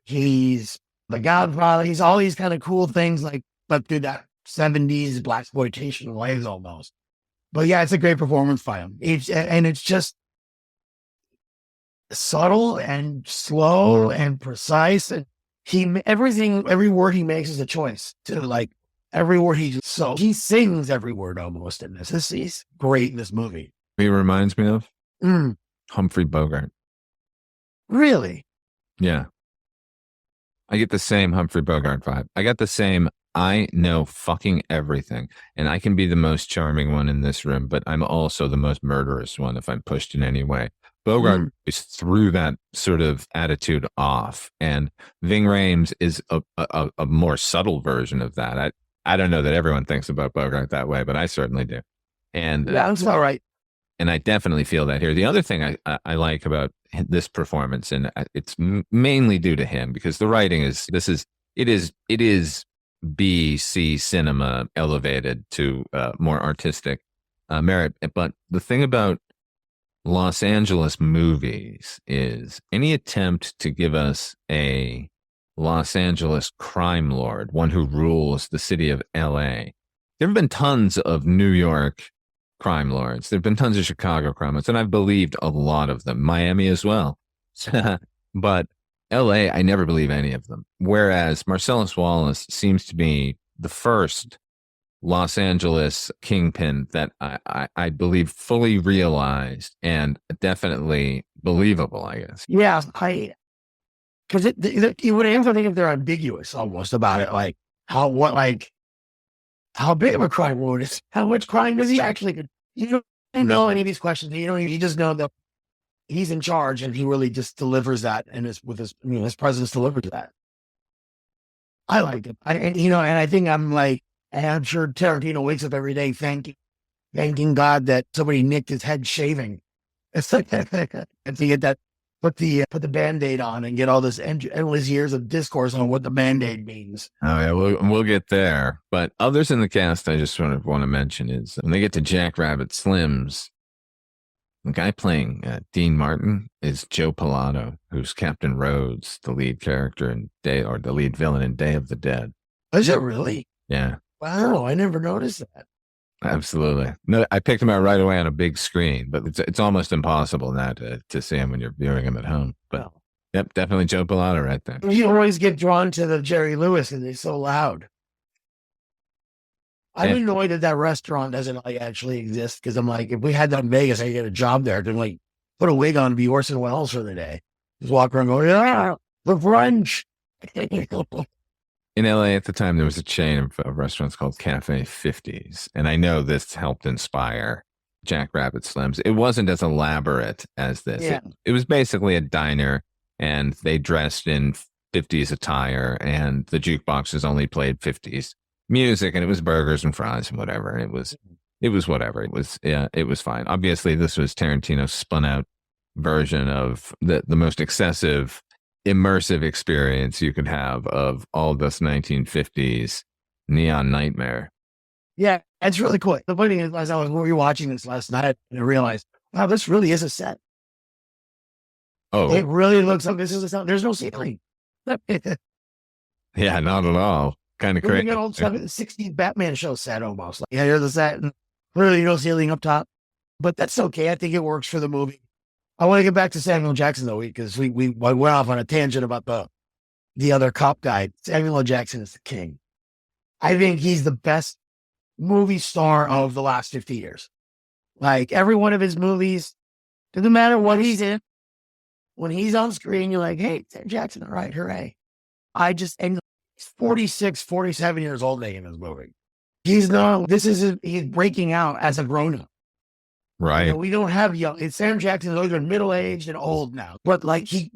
He's the Godfather. He's all these kind of cool things, like, but through that 70s blaxploitation ways almost. But yeah, it's a great performance by him. It's just subtle and slow and precise, and every word he makes is a choice to, like, every word he sings every word almost in this. He's great in this movie. He reminds me of Humphrey Bogart. Really? Yeah. I get the same Humphrey Bogart vibe. I got the same, I know fucking everything, and I can be the most charming one in this room, but I'm also the most murderous one if I'm pushed in any way. Bogart is threw that sort of attitude off, and Ving Rhames is a more subtle version of that. I don't know that everyone thinks about Bogart that way, but I certainly do. And that's all right. And I definitely feel that here. The other thing I like about this performance, and it's mainly due to him, because the writing is B-C cinema elevated to more artistic merit. But the thing about Los Angeles movies is any attempt to give us a Los Angeles crime lord, one who rules the city of LA. There have been tons of New York crime lords. There have been tons of Chicago crime lords, and I've believed a lot of them. Miami as well. But LA, I never believe any of them. Whereas Marcellus Wallace seems to be the first Los Angeles kingpin that I believe fully realized and definitely believable, I guess. Yeah, because you would have to think if they're ambiguous almost about it, like how big of a crime lord is, how much crime does he actually? You don't know any of these questions. You just know that he's in charge, and he really just delivers that, and his presence delivers that. I like it, and I think I'm sure Tarantino wakes up every day thanking God that somebody nicked his head shaving. It's like and to get that, put the Band-Aid on and get all this endless years of discourse on what the Band-Aid means. Oh yeah, we'll get there. But others in the cast I just want to mention is when they get to Jackrabbit Slims, the guy playing Dean Martin is Joe Pilato, who's Captain Rhodes, the lead character in the lead villain in Day of the Dead. Is it really? Yeah. Wow, I never noticed that. Absolutely. No, I picked him out right away on a big screen, but it's almost impossible now to see him when you're viewing him at home. But yep, definitely Joe Pilato right there. You always get drawn to the Jerry Lewis, and they're so loud. I'm annoyed that restaurant doesn't actually exist, because I'm like, if we had that in Vegas, I could get a job there to put a wig on and be Orson Welles for the day. Just walk around going, yeah, the brunch. In LA at the time, there was a chain of restaurants called Cafe 50s. And I know this helped inspire Jackrabbit Slims. It wasn't as elaborate as this. Yeah. It was basically a diner, and they dressed in 50s attire, and the jukeboxes only played 50s music, and it was burgers and fries and whatever. And it was whatever. It was fine. Obviously, this was Tarantino's spun out version of the most excessive, immersive experience you could have of all this 1950s neon nightmare. Yeah, it's really cool. The funny thing is, as I was rewatching this last night, I realized, wow, this really is a set. Oh, it really looks like this is a set. There's no ceiling. Yeah, not at all. Kind of crazy. An old 60s Batman show set almost. Yeah, here's the set, and clearly no ceiling up top. But that's okay. I think it works for the movie. I want to get back to Samuel Jackson, though, because we went off on a tangent about the other cop guy. Samuel L. Jackson is the king. I think he's the best movie star of the last 50 years. Like every one of his movies, doesn't matter what he's in, when he's on screen, you're like, hey, Sam Jackson, all right, hooray. And he's 46, 47 years old making this movie. He's breaking out as a grown-up. Right. You know, we don't have young. Sam Jackson's always been middle-aged and old now. But like he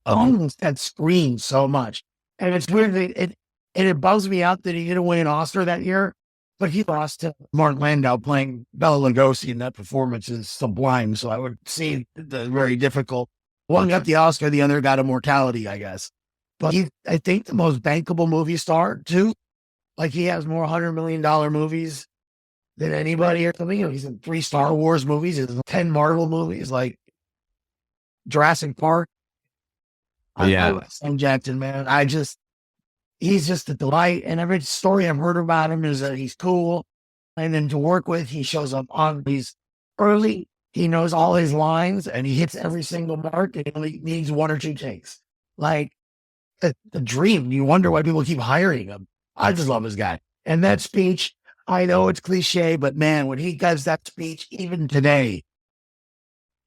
owns that screen so much. And it's weird that it bugs me out that he didn't win an Oscar that year, but he lost to Mark Landau playing Bela Lugosi, and that performance is sublime. So I would see the very difficult. One got the Oscar, the other got Immortality, I guess. But he's, I think, the most bankable movie star too. Like he has more $100 million movies than anybody or something. You know, he's in 3 Star Wars movies, he's in 10 Marvel movies, like Jurassic Park. Yeah. I love Sam Jackson, man. He's just a delight. And every story I've heard about him is that he's cool. And then to work with, he shows up he's early. He knows all his lines and he hits every single mark and he only needs 1 or 2 takes. Like the dream. You wonder why people keep hiring him. I just love this guy. And that speech, I know it's cliche, but man, when he does that speech, even today,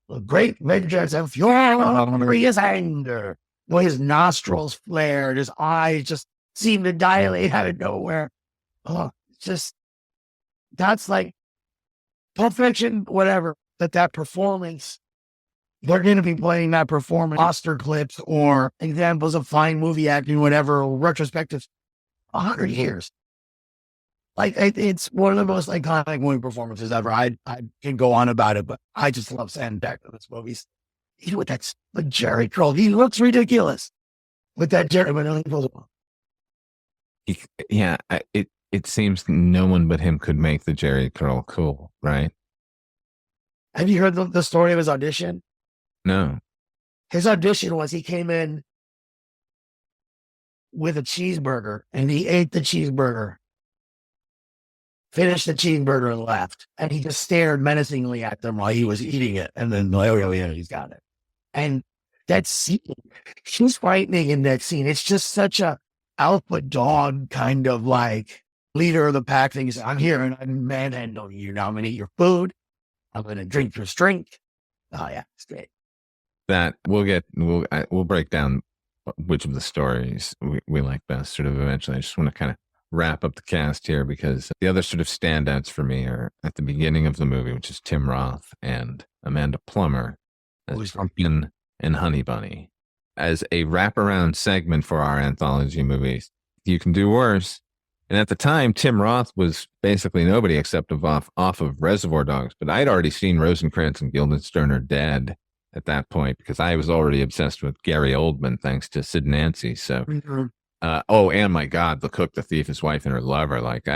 the great vengeance of furious anger, the way his nostrils flared, his eyes just seem to dilate out of nowhere. Oh, that's like Pulp Fiction, whatever, that performance, they're going to be playing that performance, Oscar clips or examples of fine movie acting, whatever, or retrospectives, 100 years. Like, it's one of the most iconic movie performances ever. I can go on about it, but I just love Sam Jackson in this movie. Even with that Jerry curl, he looks ridiculous with that Jerry. It seems no one but him could make the Jerry curl cool, right? Have you heard the story of his audition? No. His audition was he came in with a cheeseburger and he ate the cheeseburger, finished the cheeseburger and left. And he just stared menacingly at them while he was eating it. And then, like, oh, yeah, he's got it. And that scene, she's frightening in that scene. It's just such a alpha dog kind of like leader of the pack thing. He's, I'm here and I'm manhandling you. Now I'm going to eat your food. I'm going to drink your drink. Oh, yeah, it's great. That we'll break down which of the stories we like best sort of eventually. I just want to kind of wrap up the cast here because the other sort of standouts for me are at the beginning of the movie, which is Tim Roth and Amanda Plummer as Pumpkin and Honey Bunny. As a wraparound segment for our anthology movies, you can do worse. And at the time, Tim Roth was basically nobody except off of Reservoir Dogs. But I'd already seen Rosencrantz and Guildenstern Are Dead at that point because I was already obsessed with Gary Oldman thanks to Sid and Nancy. So, and my God, The Cook, the Thief, His Wife, and Her Lover. Like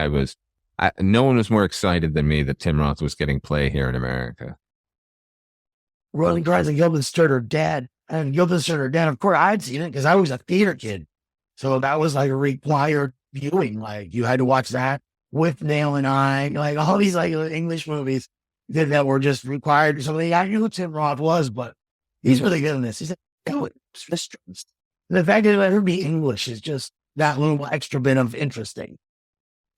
no one was more excited than me that Tim Roth was getting play here in America. Rosencrantz and Guildenstern Are Dead. And Guildenstern Are Dead, of course, I'd seen it because I was a theater kid. So that was like a required viewing. Like you had to watch that with Nail and I, like all these like English movies that were just required or something. I knew who Tim Roth was, but he's really good in this. He's like, the fact that it let her be English is just that little extra bit of interesting.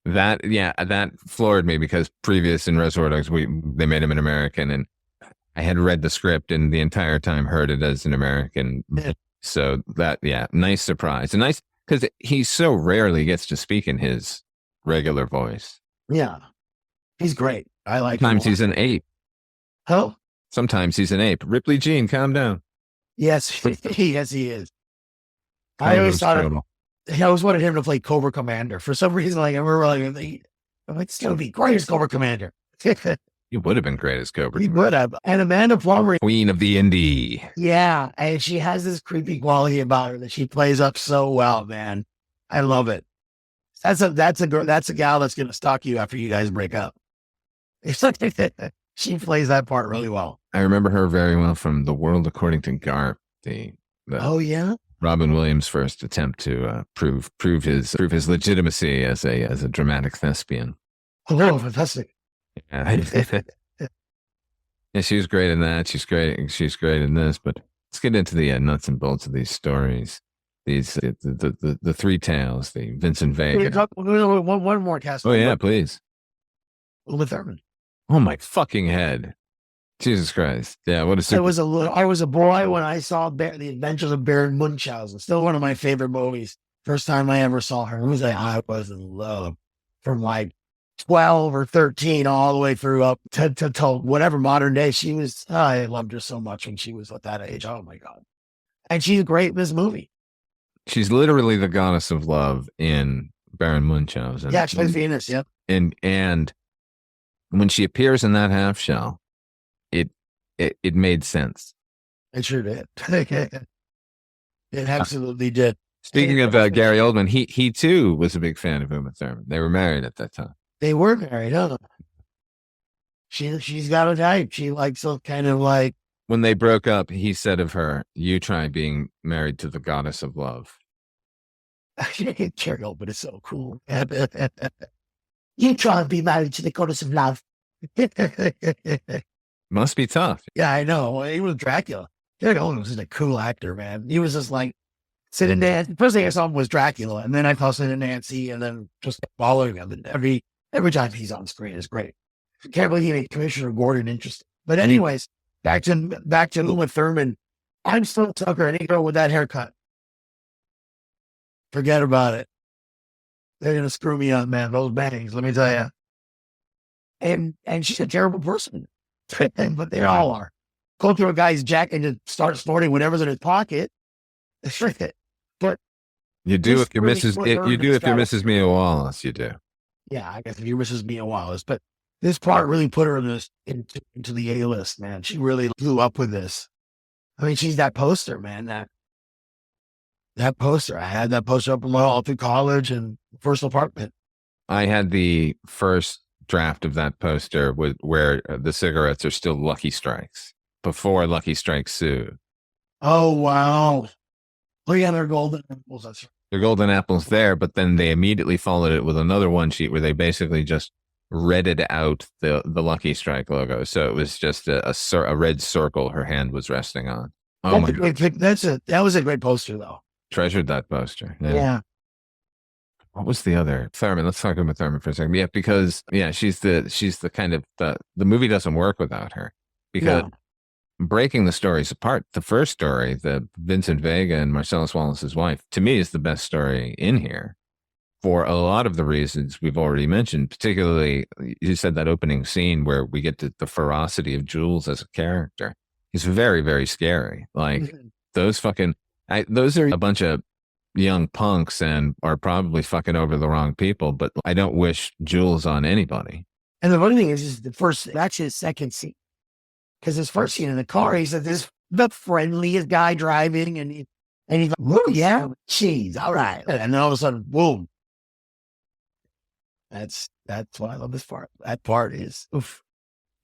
That floored me because previous in Reservoir Dogs, they made him an American and I had read the script and the entire time heard it as an American. Yeah. So nice surprise. And nice because he so rarely gets to speak in his regular voice. Yeah. He's great. I like Sometimes he's an ape. Oh? Sometimes he's an ape. Ripley Jean, calm down. Yes. Yes, he is. I always wanted him to play Cobra Commander. For some reason, like I remember like, it's going to be great as Cobra Commander. He would have been great as Cobra. He would have. And Amanda Plummer, Queen of the Indie. Yeah, and she has this creepy quality about her that she plays up so well, man. I love it. That's a girl. That's a gal that's going to stalk you after you guys break up. She plays that part really well. I remember her very well from The World According to Garp. Oh yeah, Robin Williams' first attempt to prove his legitimacy as a dramatic thespian. Oh, fantastic! Yeah, she was great in that. She's great in this. But let's get into the nuts and bolts of these stories. These the Three Tales, the Vincent Vega. One more cast. Oh yeah, please. Uma Thurman. Oh my fucking head. Jesus Christ. Yeah, what a super. I was a boy when I saw The Adventures of Baron Munchausen. Still one of my favorite movies. First time I ever saw her. It was like I was in love from like 12 or 13 all the way through up to whatever modern day she was. I loved her so much when she was at that age. Oh my God. And she's great in this movie. She's literally the goddess of love in Baron Munchausen. Yeah, she's Venus. Yep. And when she appears in that half shell, it made sense. It sure did. It absolutely did. Speaking of Gary Oldman, he too was a big fan of Uma Thurman. They were married at that time. They were married, huh? She's got a type. She likes so kind of like. When they broke up, he said of her, "You try being married to the goddess of love." Gary Oldman is so cool. You try and be married to the goddess of love. Must be tough. Yeah, I know. He was Dracula. Gary Oldman was just a cool actor, man. He was just like Sid and Nancy. First thing I saw him was Dracula, and then I saw Sid and Nancy, and then just following him. And every time he's on screen is great. I can't believe he made Commissioner Gordon interesting. But anyways, back to Uma Thurman. I'm still a sucker. Any girl with that haircut, forget about it. They're gonna screw me up, man. Those bangs, let me tell you. And she's a terrible person. But they all are. Go through a guy's jacket and just start snorting whatever's in his pocket. But you do if you're Mrs. Mia Wallace, you do. Yeah, I guess if you're Mrs. Mia Wallace. But this part really put her into the A-list, man. She really blew up with this. I mean, she's that poster, man. That poster. I had that poster up in my all through college and first apartment. I had the first draft of that poster where the cigarettes are still Lucky Strikes before Lucky Strike sued. Oh wow! Oh yeah, they're golden apples. That's right. They're golden apples there, but then they immediately followed it with another one sheet where they basically just redded out the Lucky Strike logo. So it was just a red circle her hand was resting on. Oh my God. That was a great poster though. Treasured that poster. Yeah. What was the other? Thurman. Let's talk about Thurman for a second. Yeah, because she's the kind of the movie doesn't work without her because breaking the stories apart. The first story, the Vincent Vega and Marcellus Wallace's wife, to me is the best story in here for a lot of the reasons we've already mentioned. Particularly, you said that opening scene where we get to the ferocity of Jules as a character. He's very, very scary. Like those are a bunch of young punks and are probably fucking over the wrong people, but I don't wish Jules on anybody. And the funny thing is that's his second scene. Because his first scene in the car, he's the friendliest guy driving, and he's like, "Oh yeah, cheese, all right." And then all of a sudden, boom. That's why I love this part. That part is oof.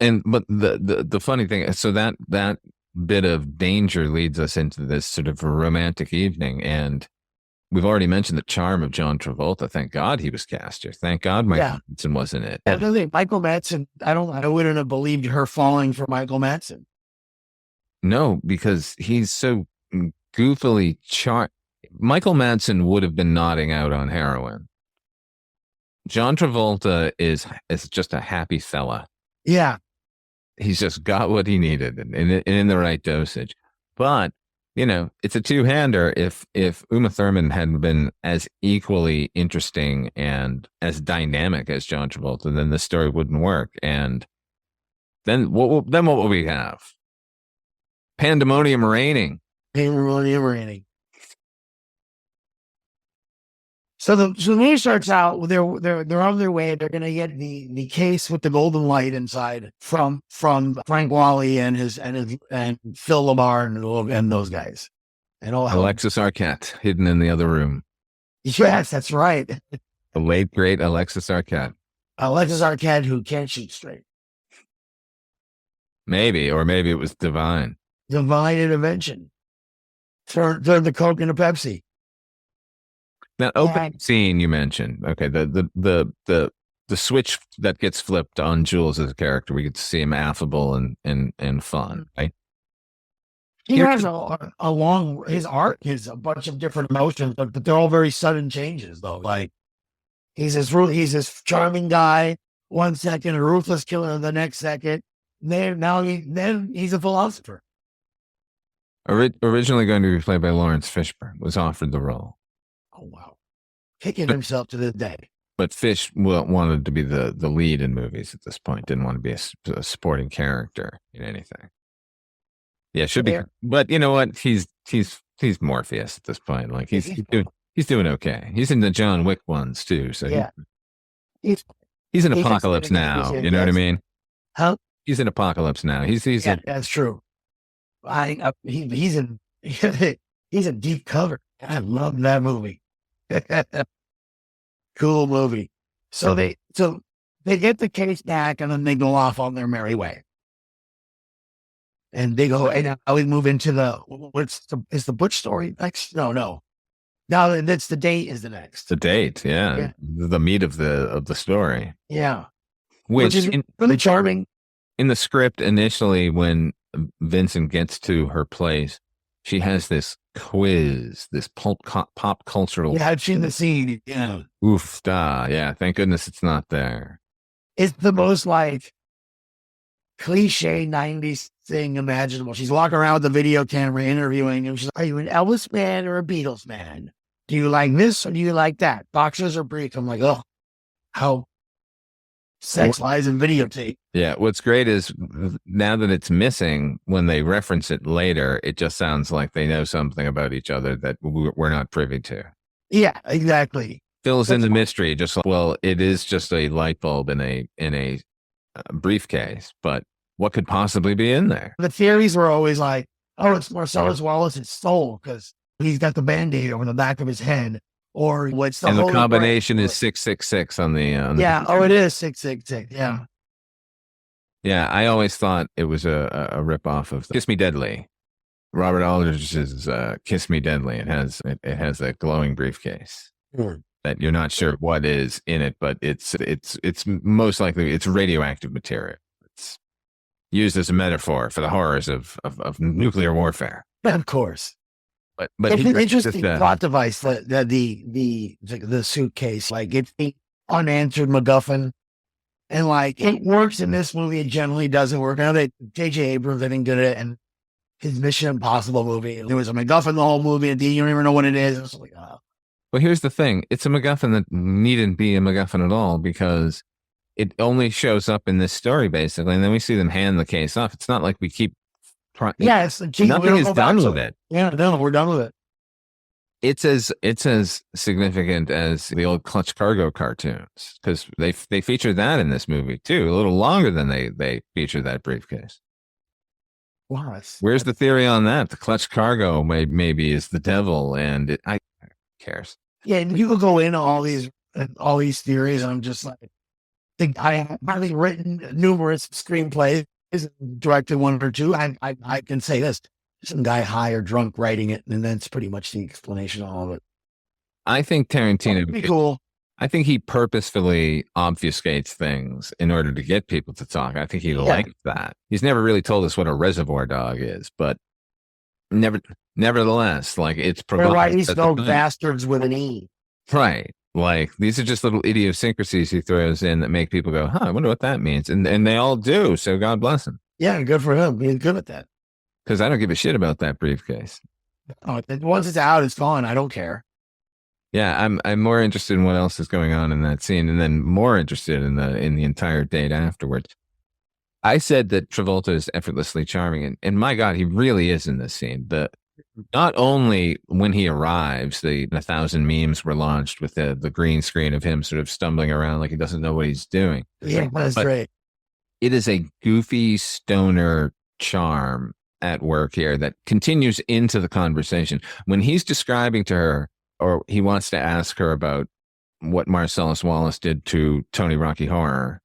But the funny thing is, so that bit of danger leads us into this sort of romantic evening, and we've already mentioned the charm of John Travolta. Thank God he was cast here. Thank God Michael Madsen wasn't it. I think Michael Madsen, I wouldn't have believed her falling for Michael Madsen. No, because he's so goofily Michael Madsen would have been nodding out on heroin. John Travolta is just a happy fella. Yeah. He's just got what he needed and in the right dosage. But it's a two-hander. If Uma Thurman hadn't been as equally interesting and as dynamic as John Travolta, then the story wouldn't work. And then what will we have? Pandemonium reigning. Pandemonium reigning. So the movie starts out. They're on their way. They're going to get the case with the golden light inside from Frank Wally and Phil Lamar and those guys. And all Alexis Arquette hidden in the other room. Yes, that's right. The late great Alexis Arquette. Alexis Arquette, who can't shoot straight. Maybe it was divine. Divine intervention. Turn the Coke into Pepsi. That opening scene you mentioned, okay, the switch that gets flipped on Jules as a character, we get to see him affable and fun, right? He has a long, his arc is a bunch of different emotions, but they're all very sudden changes though. Like he's this charming guy 1 second, a ruthless killer the next second. Then he's a philosopher. Originally going to be played by Lawrence Fishburne, was offered the role. Oh wow, kicking himself to this day. But Fish wanted to be the lead in movies at this point. Didn't want to be a supporting character in anything. Yeah, should be. But you know what? He's Morpheus at this point. Like he's doing okay. He's in the John Wick ones too. So yeah, he's in Apocalypse Now. You know what I mean? Huh? He's in Apocalypse Now. That's true. He's in Deep Cover. I love that movie. Cool movie. So they get the case back and then they go off on their merry way. And they go, and now we move into is the Butch story next? No. No, that's the date is the next. The date, yeah. The meat of the story. Yeah. Which is really charming. In the script initially, when Vincent gets to her place, she has this quiz, this pop cultural. Yeah, I've seen the scene. Yeah. Oof, yeah. Thank goodness it's not there. It's the most like cliche 90s thing imaginable. She's walking around with the video camera interviewing him. She's like, are you an Elvis man or a Beatles man? Do you like this or do you like that? Boxers or briefs? I'm like, oh, how sex lies in videotape. Yeah. What's great is now that it's missing, when they reference it later, it just sounds like they know something about each other that we're not privy to. Yeah, exactly. Fills in the mystery. Just like, well, it is just a light bulb in a briefcase, but what could possibly be in there? The theories were always like, oh, it's Marcellus Wallace's soul because he's got the Band-Aid over the back of his head. Or what's the and the combination is 666 on the yeah. Oh, it is 666. Yeah. Yeah, I always thought it was a ripoff of Kiss Me Deadly. Robert Aldrich's Kiss Me Deadly. It has a glowing briefcase that you're not sure what is in it, but it's most likely it's radioactive material. It's used as a metaphor for the horrors of nuclear warfare. Of course. But it's an interesting plot device. The suitcase, like it's the unanswered MacGuffin, and like it works in this movie. It generally doesn't work. I know that J.J. Abrams, I think, did it, and his Mission Impossible movie. There was a MacGuffin the whole movie, and you don't even know what it is. It's like, oh. Well, here's the thing: it's a MacGuffin that needn't be a MacGuffin at all because it only shows up in this story basically, and then we see them hand the case off. It's not like we keep. Yes, nothing is done with it. Yeah, no, we're done with it. It's as significant as the old Clutch Cargo cartoons because they feature that in this movie too, a little longer than they feature that briefcase. Wow, where's the theory on that? The Clutch Cargo maybe is the devil, and who cares? Yeah, and people go into all these theories, and I'm just like, I have written numerous screenplays. Directed one or two. I can say this: some guy high or drunk writing it, and that's pretty much the explanation of all of it. I think Tarantino would be cool. I think he purposefully obfuscates things in order to get people to talk. I think he likes that. He's never really told us what a reservoir dog is, but nevertheless, like it's provided. Right, he spelled bastards with an E. Right. Like, these are just little idiosyncrasies he throws in that make people go, I wonder what that means. And they all do. So God bless him. Yeah, good for him. He's good at that. Because I don't give a shit about that briefcase. Oh, once it's out, it's gone. I don't care. Yeah, I'm more interested in what else is going on in that scene, and then more interested in the entire date afterwards. I said that Travolta is effortlessly charming, and my God, he really is in this scene. Not only when he arrives, 1,000 memes were launched with the green screen of him sort of stumbling around like he doesn't know what he's doing. Yeah, that's great. It is a goofy stoner charm at work here that continues into the conversation. When he's describing to her, or he wants to ask her about what Marcellus Wallace did to Tony Rocky Horror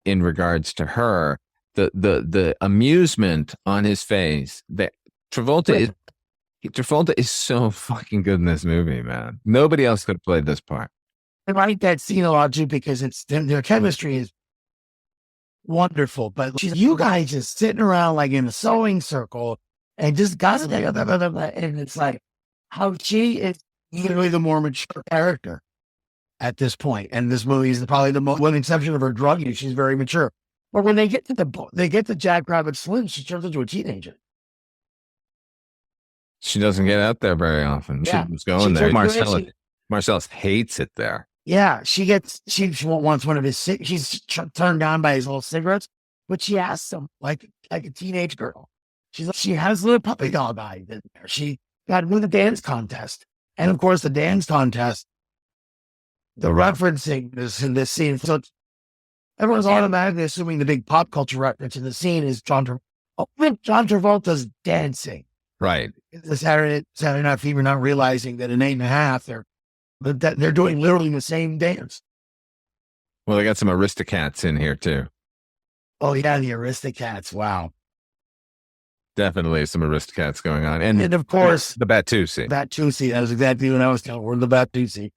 in regards to her, the amusement on his face that Travolta is so fucking good in this movie, man. Nobody else could have played this part. I like that scene a lot too because their chemistry is wonderful. But you guys just sitting around like in a sewing circle, and just gossip, and it's like how she is literally the more mature character at this point. And this movie is probably the most, with the exception of her drug use, she's very mature. But when they get to Jackrabbit Slim, she turns into a teenager. She doesn't get out there very often. Yeah. She was going there. Marcellus hates it there. Yeah, she wants one of his, she's turned on by his little cigarettes, but she asks him like a teenage girl. She has a little puppy dog eye in there. She got to do the dance contest. And of course, the dance contest, the referencing this in this scene. So everyone's automatically assuming the big pop culture reference in the scene is John Travolta's dancing. Right. The Saturday Night Fever, not realizing that in 8.5, they're doing literally the same dance. Well, they got some Aristocats in here too. Oh yeah, the Aristocats. Wow. Definitely some Aristocats going on. And of course, the Batusi. Batusi, that was exactly what I was telling. We're the Batusi.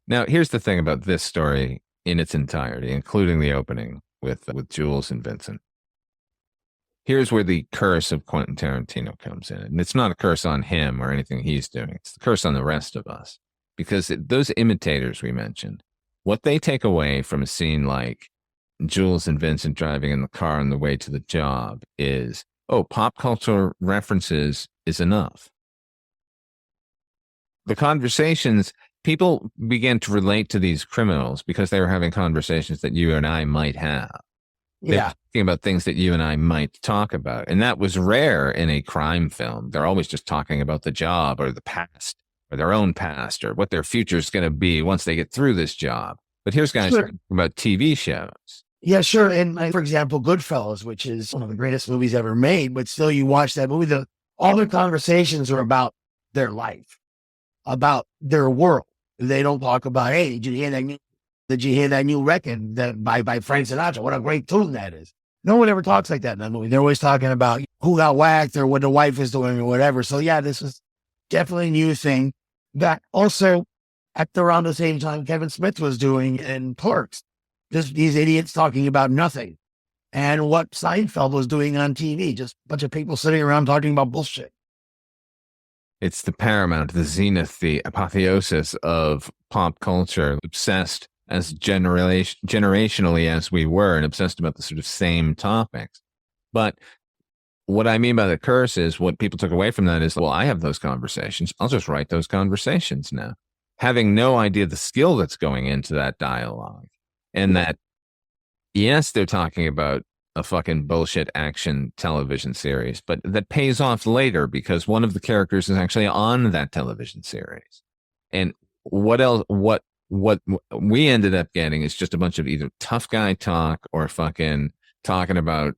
Now, here's the thing about this story in its entirety, including the opening with Jules and Vincent. Here's where the curse of Quentin Tarantino comes in. And it's not a curse on him or anything he's doing. It's the curse on the rest of us. Because those imitators we mentioned, what they take away from a scene like Jules and Vincent driving in the car on the way to the job is, oh, pop culture references is enough. The conversations, people began to relate to these criminals because they were having conversations that you and I might have. Yeah. Talking about things that you and I might talk about. And that was rare in a crime film. They're always just talking about the job or the past or their own past or what their future is going to be once they get through this job. But here's guys talking about TV shows. Yeah, sure. And for example, Goodfellas, which is one of the greatest movies ever made, but still you watch that movie, all their conversations are about their life, about their world. They don't talk about, hey, did you hear that new record by Frank Sinatra? What a great tune that is. No one ever talks like that in that movie. They're always talking about who got whacked or what the wife is doing or whatever. So yeah, this is definitely a new thing that also at around the same time Kevin Smith was doing in Clerks. These idiots talking about nothing. And what Seinfeld was doing on TV, just a bunch of people sitting around talking about bullshit. It's the paramount, the zenith, the apotheosis of pop culture, obsessed as generationally as we were and obsessed about the sort of same topics. But what I mean by the curse is what people took away from that is, well, I have those conversations. I'll just write those conversations now. Having no idea the skill that's going into that dialogue. And that, yes, they're talking about a fucking bullshit action television series, but that pays off later because one of the characters is actually on that television series. And what else, what we ended up getting is just a bunch of either tough guy talk or fucking talking about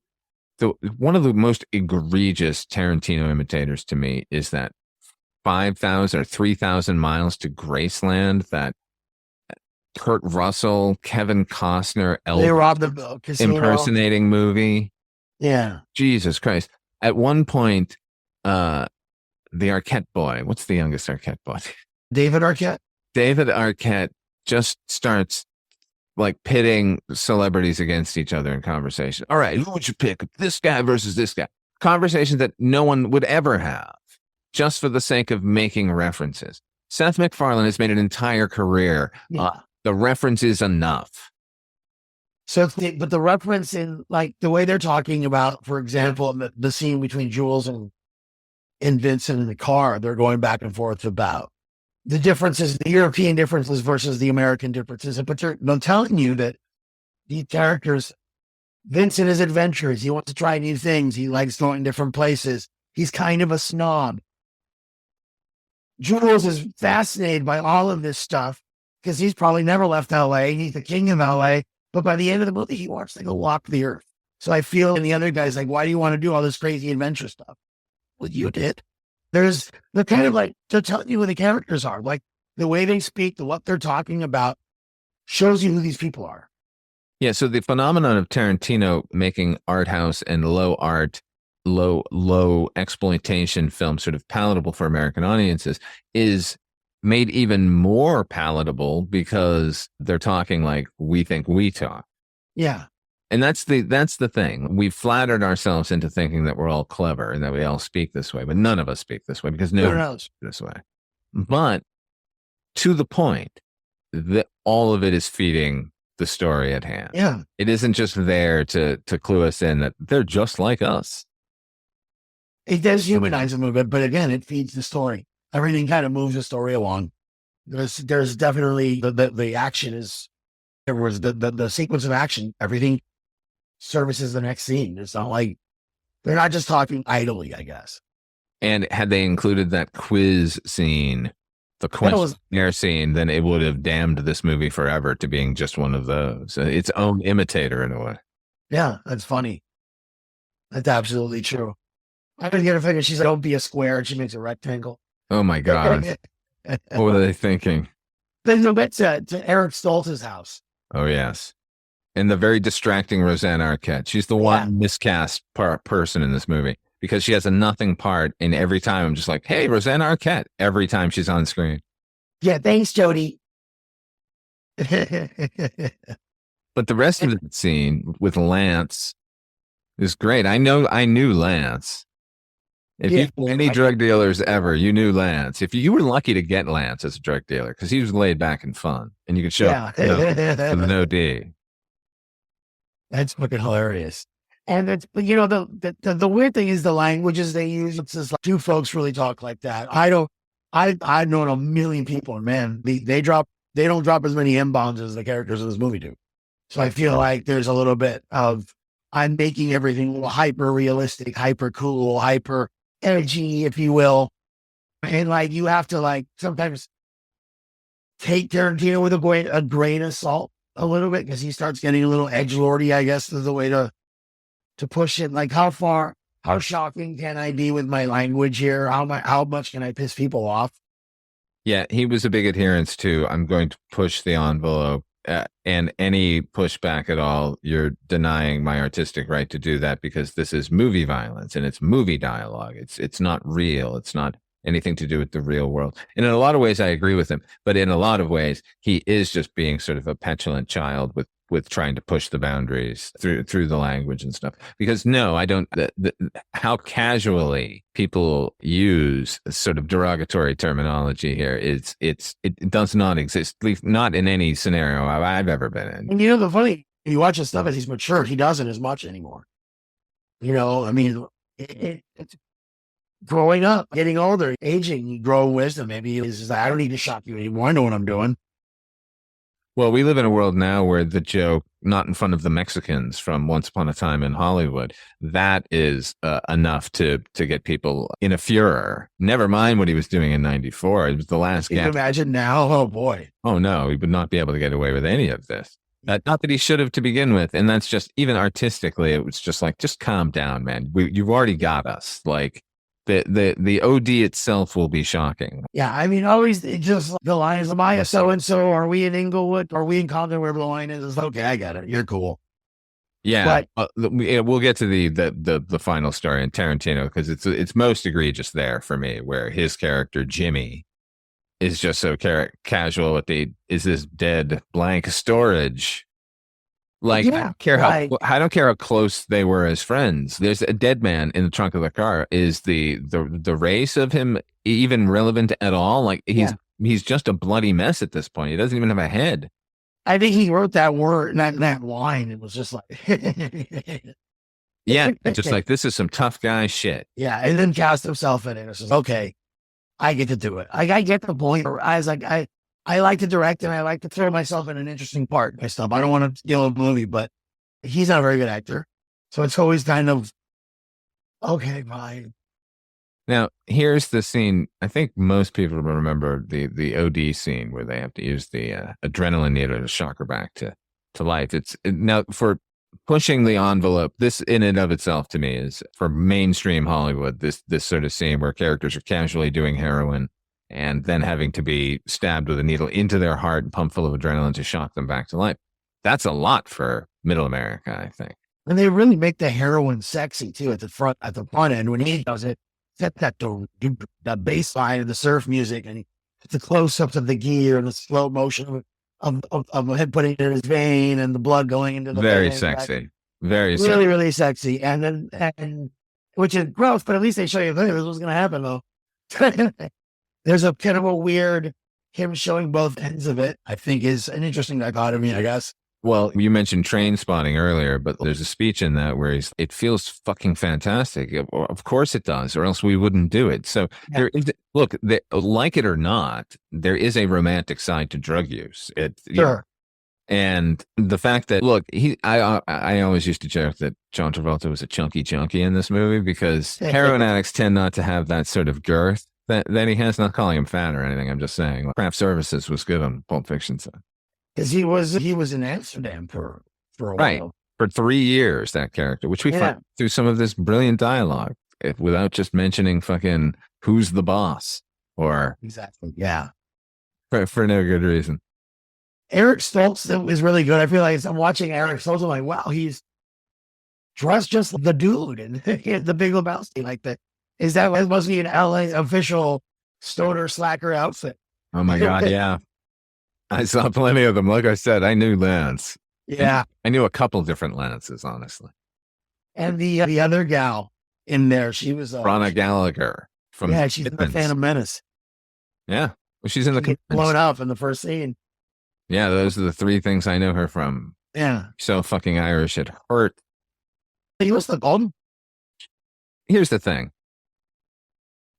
one of the most egregious Tarantino imitators to me is that 5,000 or 3,000 miles to Graceland, that Kurt Russell, Kevin Costner, they robbed the casino impersonating movie. Yeah. Jesus Christ. At one point, the Arquette boy, what's the youngest Arquette boy? David Arquette? David Arquette just starts like pitting celebrities against each other in conversation. All right, who would you pick? This guy versus this guy. Conversations that no one would ever have just for the sake of making references. Seth MacFarlane has made an entire career. Yeah. The reference is enough. So, but the reference in like the way they're talking about, for example, the scene between Jules and Vincent in the car, they're going back and forth about the differences, the European differences versus the American differences. But they're telling you that these characters, Vincent is adventurous. He wants to try new things. He likes going different places. He's kind of a snob. Jules is fascinated by all of this stuff because he's probably never left LA. He's the king of LA. But by the end of the movie, he wants to go walk the earth. So I feel, and the other guy's like, why do you want to do all this crazy adventure stuff? Well, you did. They're kind of like, they're telling you who the characters are. Like the way they speak, what they're talking about shows you who these people are. Yeah. So the phenomenon of Tarantino making art house and low exploitation films sort of palatable for American audiences is made even more palatable because they're talking like we think we talk. Yeah. And that's the thing. We've flattered ourselves into thinking that we're all clever and that we all speak this way, but none of us speak this way because no one knows this way. But to the point that all of it is feeding the story at hand. Yeah. It isn't just there to clue us in that they're just like us. It does humanize them a bit, but again, it feeds the story. Everything kind of moves the story along. There's definitely the action is, there was the sequence of action, everything services the next scene. It's not like they're not just talking idly, I guess. And had they included that quiz scene, the questionnaire scene, then it would have damned this movie forever to being just one of those, its own imitator in a way. Yeah, that's funny. That's absolutely true. I didn't get her figure. She's like, don't be a square, and she makes a rectangle. Oh my God. What were they thinking? Then they went to Eric Stoltz's house. Oh, yes. And the very distracting Roseanne Arquette. She's the one miscast person in this movie because she has a nothing part. And every time I'm just like, hey, Roseanne Arquette, every time she's on screen. Yeah, thanks, Jody. But the rest of the scene with Lance is great. I knew Lance. If you knew any drug dealers ever, you knew Lance. If you were lucky to get Lance as a drug dealer, because he was laid back and fun, and you could show up with an OD. That's fucking hilarious. And it's, you know, the weird thing is the languages they use. It's just like, do folks really talk like that? I've known a million people, and man, they don't drop as many M-bombs as the characters in this movie do. So I feel like there's a little bit of, I'm making everything hyper realistic, hyper cool, hyper edgy, if you will. And like, you have to like sometimes take Tarantino with a grain of salt a little bit, because he starts getting a little edgelordy, I guess is the way to push it. Like, how shocking can I be with my language here? How much can I piss people off? Yeah, he was a big adherence to, I'm going to push the envelope, and any pushback at all, you're denying my artistic right to do that, because this is movie violence and it's movie dialogue. It's not real. It's not anything to do with the real world. And in a lot of ways, I agree with him. But in a lot of ways, he is just being sort of a petulant child with trying to push the boundaries through the language and stuff. Because no, I don't, how casually people use sort of derogatory terminology here, it does not exist, at least not in any scenario I've ever been in. And you know, the funny, you watch his stuff as he's matured, he doesn't as much anymore. You know, I mean, it's growing up, getting older, aging, you grow wisdom. Maybe it's just like, I don't need to shock you anymore. I know what I'm doing. Well, we live in a world now where the joke, not in front of the Mexicans from Once Upon a Time in Hollywood, that is enough to get people in a furor. Never mind what he was doing in 94. It was the last Can you imagine now? Oh, boy. Oh, no, he would not be able to get away with any of this. Not that he should have to begin with. And that's just, even artistically, it was just like, just calm down, man. You've already got us. Like, the OD itself will be shocking. Yeah, I mean, always just the line is, am I a so-and-so? Are we in Inglewood? Are we in Compton? Wherever the line is, it's okay, I got it. You're cool. Yeah, but we'll get to the final story in Tarantino, because it's most egregious there for me, where his character, Jimmy, is just so casual with is this dead blank storage? Like, yeah, I don't care how close they were as friends. There's a dead man in the trunk of the car. Is the race of him even relevant at all? Like, he's just a bloody mess at this point. He doesn't even have a head. I think he wrote that word, that line. It was just like, yeah, just like, this is some tough guy shit. Yeah, and then cast himself in it. It's just, okay, I get to do it. I get the point. I was like, I like to direct, and I like to throw myself in an interesting part. My stuff. I don't want to steal a movie, but he's not a very good actor, so it's always kind of okay, fine. Now, here's the scene. I think most people remember the OD scene where they have to use the adrenaline needle to shock her back to life. Now, for pushing the envelope, this in and of itself to me is, for mainstream Hollywood, this sort of scene where characters are casually doing heroin and then having to be stabbed with a needle into their heart and pumped full of adrenaline to shock them back to life. That's a lot for middle America, I think. And they really make the heroin sexy too at the front end when he does it. Set that the bass line and the surf music, and the close-ups of the gear and the slow motion of him putting it in his vein and the blood going into the very vein. sexy. Very really, sexy. really sexy. And which is gross, but at least they show you, hey, this was going to happen though. There's a kind of a weird, him showing both ends of it, I think is an interesting dichotomy, I guess. Well, you mentioned Train Spotting earlier, but there's a speech in that where it feels fucking fantastic. Of course it does, or else we wouldn't do it. So there is, look, like it or not, there is a romantic side to drug use. Sure. And the fact that, look, I always used to joke that John Travolta was a chunky junkie in this movie because heroin addicts tend not to have that sort of girth that he has. Not calling him fat or anything. I'm just saying Craft Services was good on Pulp Fiction side. Because he was in Amsterdam for a while. Right. For 3 years, that character, which we find through some of this brilliant dialogue without just mentioning fucking who's the boss or. Exactly. Yeah. For no good reason. Eric Stoltz is really good. I feel like as I'm watching Eric Stoltz, I'm like, wow, he's dressed just like the dude in the Big Lebowski. Like that must be an LA official stoner slacker outfit. Oh my God. Yeah. I saw plenty of them. Like I said, I knew Lance. Yeah. I knew a couple different Lances, honestly. And the other gal in there, she was Ronna Gallagher from she's in the Phantom Menace. Yeah. Well, she's in the blown up in the first scene. Yeah, those are the 3 things I know her from. Yeah. So fucking Irish, it hurt. He was the golden. Here's the thing.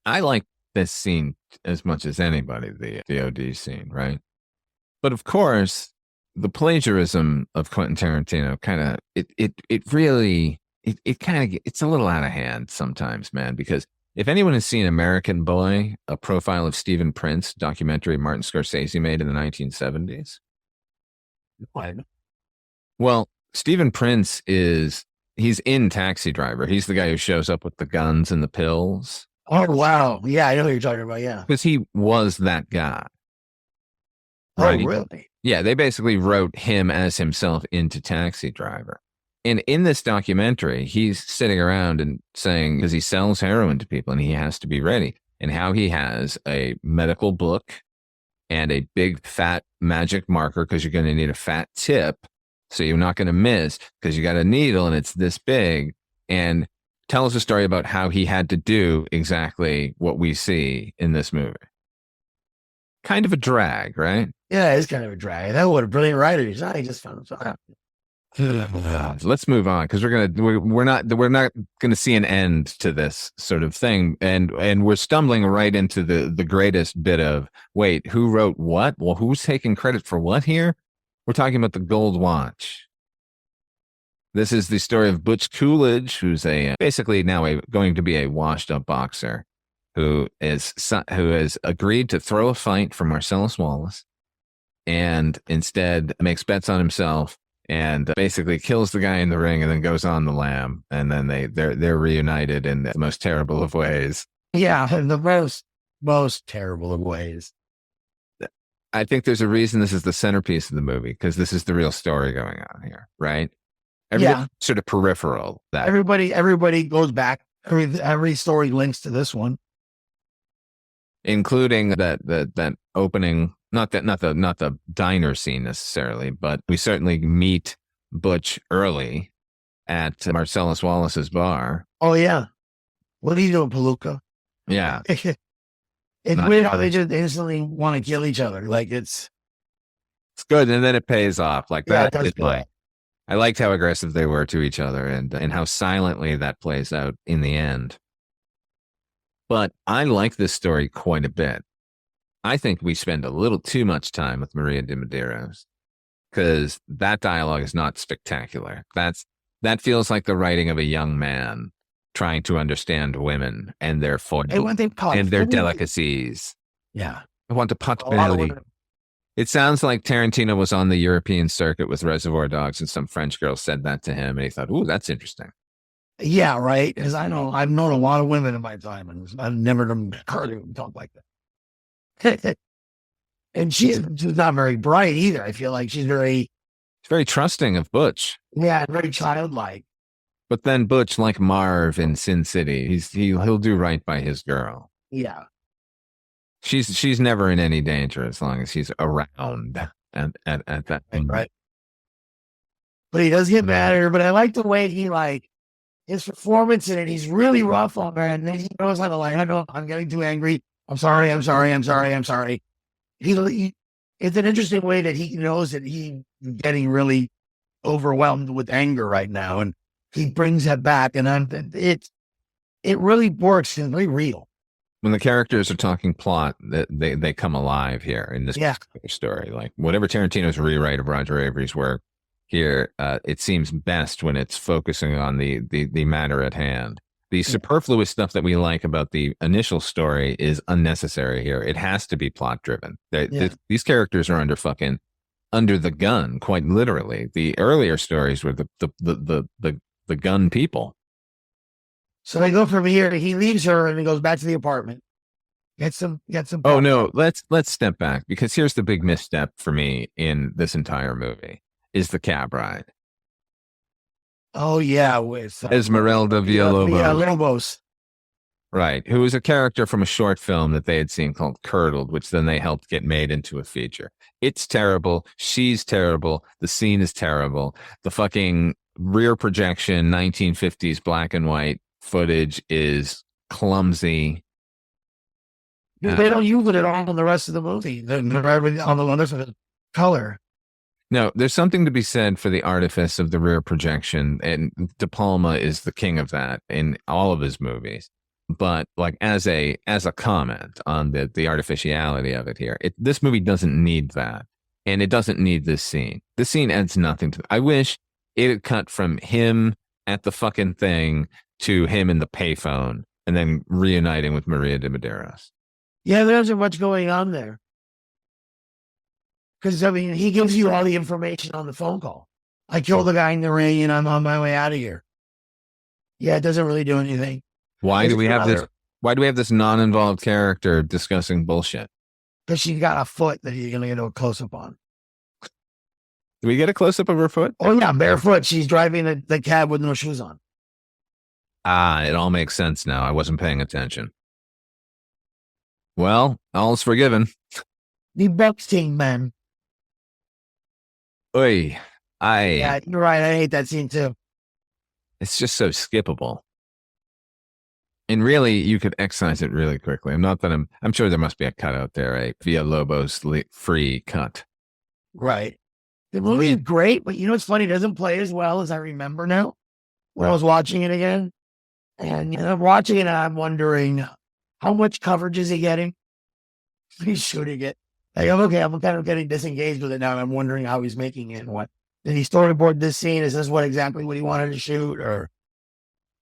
I like this scene as much as anybody, the OD scene, right? But of course, the plagiarism of Quentin Tarantino kind of, it's a little out of hand sometimes, man, because if anyone has seen American Boy, a profile of Stephen Prince documentary Martin Scorsese made in the 1970s. What? Well, Stephen Prince he's in Taxi Driver. He's the guy who shows up with the guns and the pills. Oh, wow. Yeah, I know what you're talking about. Yeah. Because he was that guy. Right? Oh, really? Yeah, they basically wrote him as himself into Taxi Driver. And in this documentary, he's sitting around and saying, because he sells heroin to people and he has to be ready, and how he has a medical book and a big fat magic marker because you're going to need a fat tip. So you're not going to miss because you got a needle and it's this big. And tells a story about how he had to do exactly what we see in this movie. Kind of a drag, right? Yeah, it's kind of a drag. That what a brilliant writer he's not. He just found himself out. Let's move on because we're not gonna see an end to this sort of thing, and we're stumbling right into the greatest bit of wait, who wrote what? Well, who's taking credit for what here? We're talking about the Gold Watch. This is the story of Butch Coolidge, who's basically now going to be a washed up boxer who has agreed to throw a fight for Marcellus Wallace, and instead makes bets on himself. And basically kills the guy in the ring and then goes on the lam. And then they're reunited in the most terrible of ways. Yeah, in the most terrible of ways. I think there's a reason this is the centerpiece of the movie, because this is the real story going on here, right? Everything sort of peripheral. That everybody goes back. Every story links to this one. Including that opening, not the diner scene necessarily, but we certainly meet Butch early at Marcellus Wallace's bar. Oh yeah, what are you doing, Palooka? Yeah, it's weird how they just instantly want to kill each other. Like it's good, and then it pays off. Like that. Yeah, I liked how aggressive they were to each other, and how silently that plays out in the end. But I like this story quite a bit. I think we spend a little too much time with Maria de Medeiros because that dialogue is not spectacular. That feels like the writing of a young man trying to understand women and their and their delicacies. Yeah. I want to pot belly. It sounds like Tarantino was on the European circuit with Reservoir Dogs and some French girl said that to him and he thought, ooh, that's interesting. Yeah, right. Because I've known a lot of women in my time, and I've never heard them talk like that. And she's not very bright either. I feel like she's very trusting of Butch. Yeah, very childlike. But then Butch, like Marv in Sin City, he'll do right by his girl. Yeah, she's never in any danger as long as he's around at that point. Right. but he does get mad at her. But I like the way he his performance in it. He's really rough on her, and then he goes on the line. I know I'm getting too angry. I'm sorry. I'm sorry. I'm sorry. I'm sorry. It's an interesting way that he knows that he's getting really overwhelmed with anger right now, and he brings that back, and it really works. It's really real. When the characters are talking plot, they come alive here in this story. Like whatever Tarantino's rewrite of Roger Avary's work here, it seems best when it's focusing on the matter at hand. The superfluous stuff that we like about the initial story is unnecessary here. It has to be plot driven. These characters are under the gun, quite literally. The earlier stories were the gun people. So they go from here. He leaves her and he goes back to the apartment. Get some. Oh no, let's step back, because here's the big misstep for me in this entire movie is the cab ride. Oh yeah, with Esmeralda Villalobos. Right, who was a character from a short film that they had seen called Curdled, which then they helped get made into a feature. It's terrible. She's terrible. The scene is terrible. The fucking rear projection 1950s black and white footage is clumsy. They don't use it at all in the rest of the movie. They're on the rest of the color. No, there's something to be said for the artifice of the rear projection, and De Palma is the king of that in all of his movies. But like as a comment on the artificiality of it here, this movie doesn't need that, and it doesn't need this scene. This scene adds nothing to it. I wish it had cut from him at the fucking thing to him in the payphone, and then reuniting with Maria de Medeiros. Yeah, there isn't much going on there. Because, I mean, he gives you all the information on the phone call. I killed the guy in the ring and I'm on my way out of here. Yeah, it doesn't really do anything. Why do we have this non-involved character discussing bullshit? Because she's got a foot that you're going to get a close-up on. Do we get a close-up of her foot? Oh, yeah, barefoot. She's driving the cab with no shoes on. Ah, it all makes sense now. I wasn't paying attention. Well, all's forgiven. The Bechstein man. Oy, yeah, you're right. I hate that scene too. It's just so skippable. And really, you could excise it really quickly. I'm sure there must be a cut out there, a Villalobos free cut. Right. The movie is great, but you know what's funny? It doesn't play as well as I remember now when I was watching it again. And I'm watching it and I'm wondering, how much coverage is he getting? He's shooting it. Like, I'm kind of getting disengaged with it now. I'm wondering how he's making it and what. Did he storyboard this scene? Is this exactly what he wanted to shoot? Or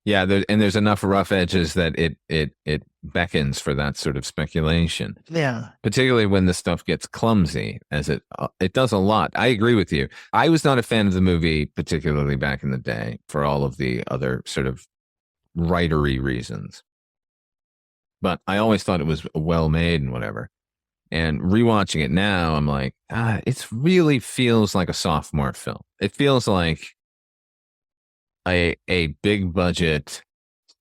yeah, there's enough rough edges that it beckons for that sort of speculation. Yeah, particularly when the stuff gets clumsy, as it does a lot. I agree with you. I was not a fan of the movie, particularly back in the day, for all of the other sort of writery reasons. But I always thought it was well made and whatever. And rewatching it now, I'm like, it really feels like a sophomore film. It feels like a big budget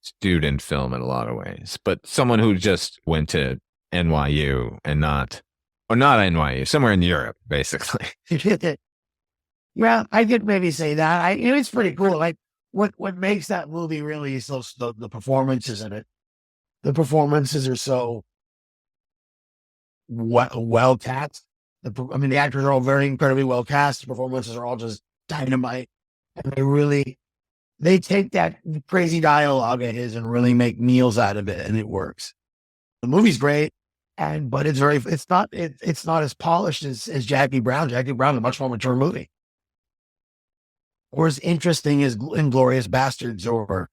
student film in a lot of ways, but someone who just went to NYU and not NYU, somewhere in Europe, basically. Yeah, I could maybe say that. It's pretty cool. Like what makes that movie really is the performances in it. The performances are so well cast. The actors are all very incredibly well cast. The performances are all just dynamite, and they take that crazy dialogue of his and really make meals out of it, and it works. The movie's great, but it's not as polished as Jackie Brown. Jackie Brown is a much more mature movie, or as interesting as Inglourious Bastards or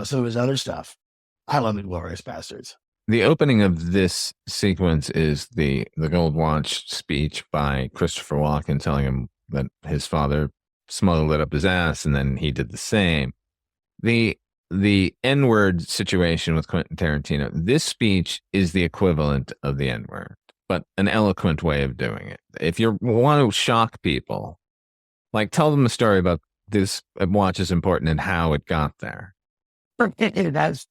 some of his other stuff. I love Inglourious Bastards. The opening of this sequence is the Gold Watch speech by Christopher Walken telling him that his father smuggled it up his ass, and then he did the same. The N-word situation with Quentin Tarantino, this speech is the equivalent of the N-word, but an eloquent way of doing it. If you want to shock people, like tell them the story about this watch is important and how it got there. That's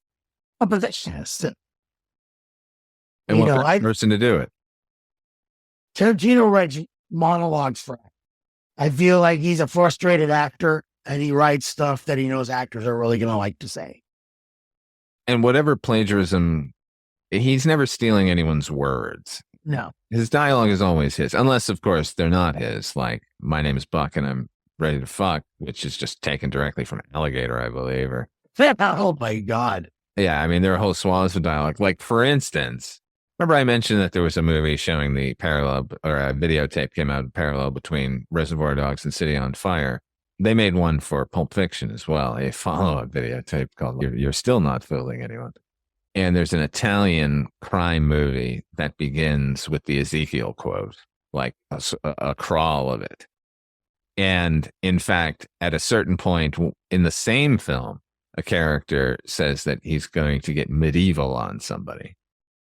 a positionist. And what person to do it? Tarantino writes monologues for I feel like he's a frustrated actor and he writes stuff that he knows actors are really going to like to say. And whatever plagiarism, he's never stealing anyone's words. No. His dialogue is always his, unless, of course, they're not his. Like, my name is Buck and I'm ready to fuck, which is just taken directly from Alligator, I believe. Or oh, my God. Yeah, I mean, there are whole swaths of dialogue. Like, for instance, remember I mentioned that there was a movie showing the parallel, or a videotape came out parallel between Reservoir Dogs and City on Fire. They made one for Pulp Fiction as well, a follow-up videotape called You're Still Not Fooling Anyone. And there's an Italian crime movie that begins with the Ezekiel quote, like a crawl of it. And in fact, at a certain point in the same film, a character says that he's going to get medieval on somebody.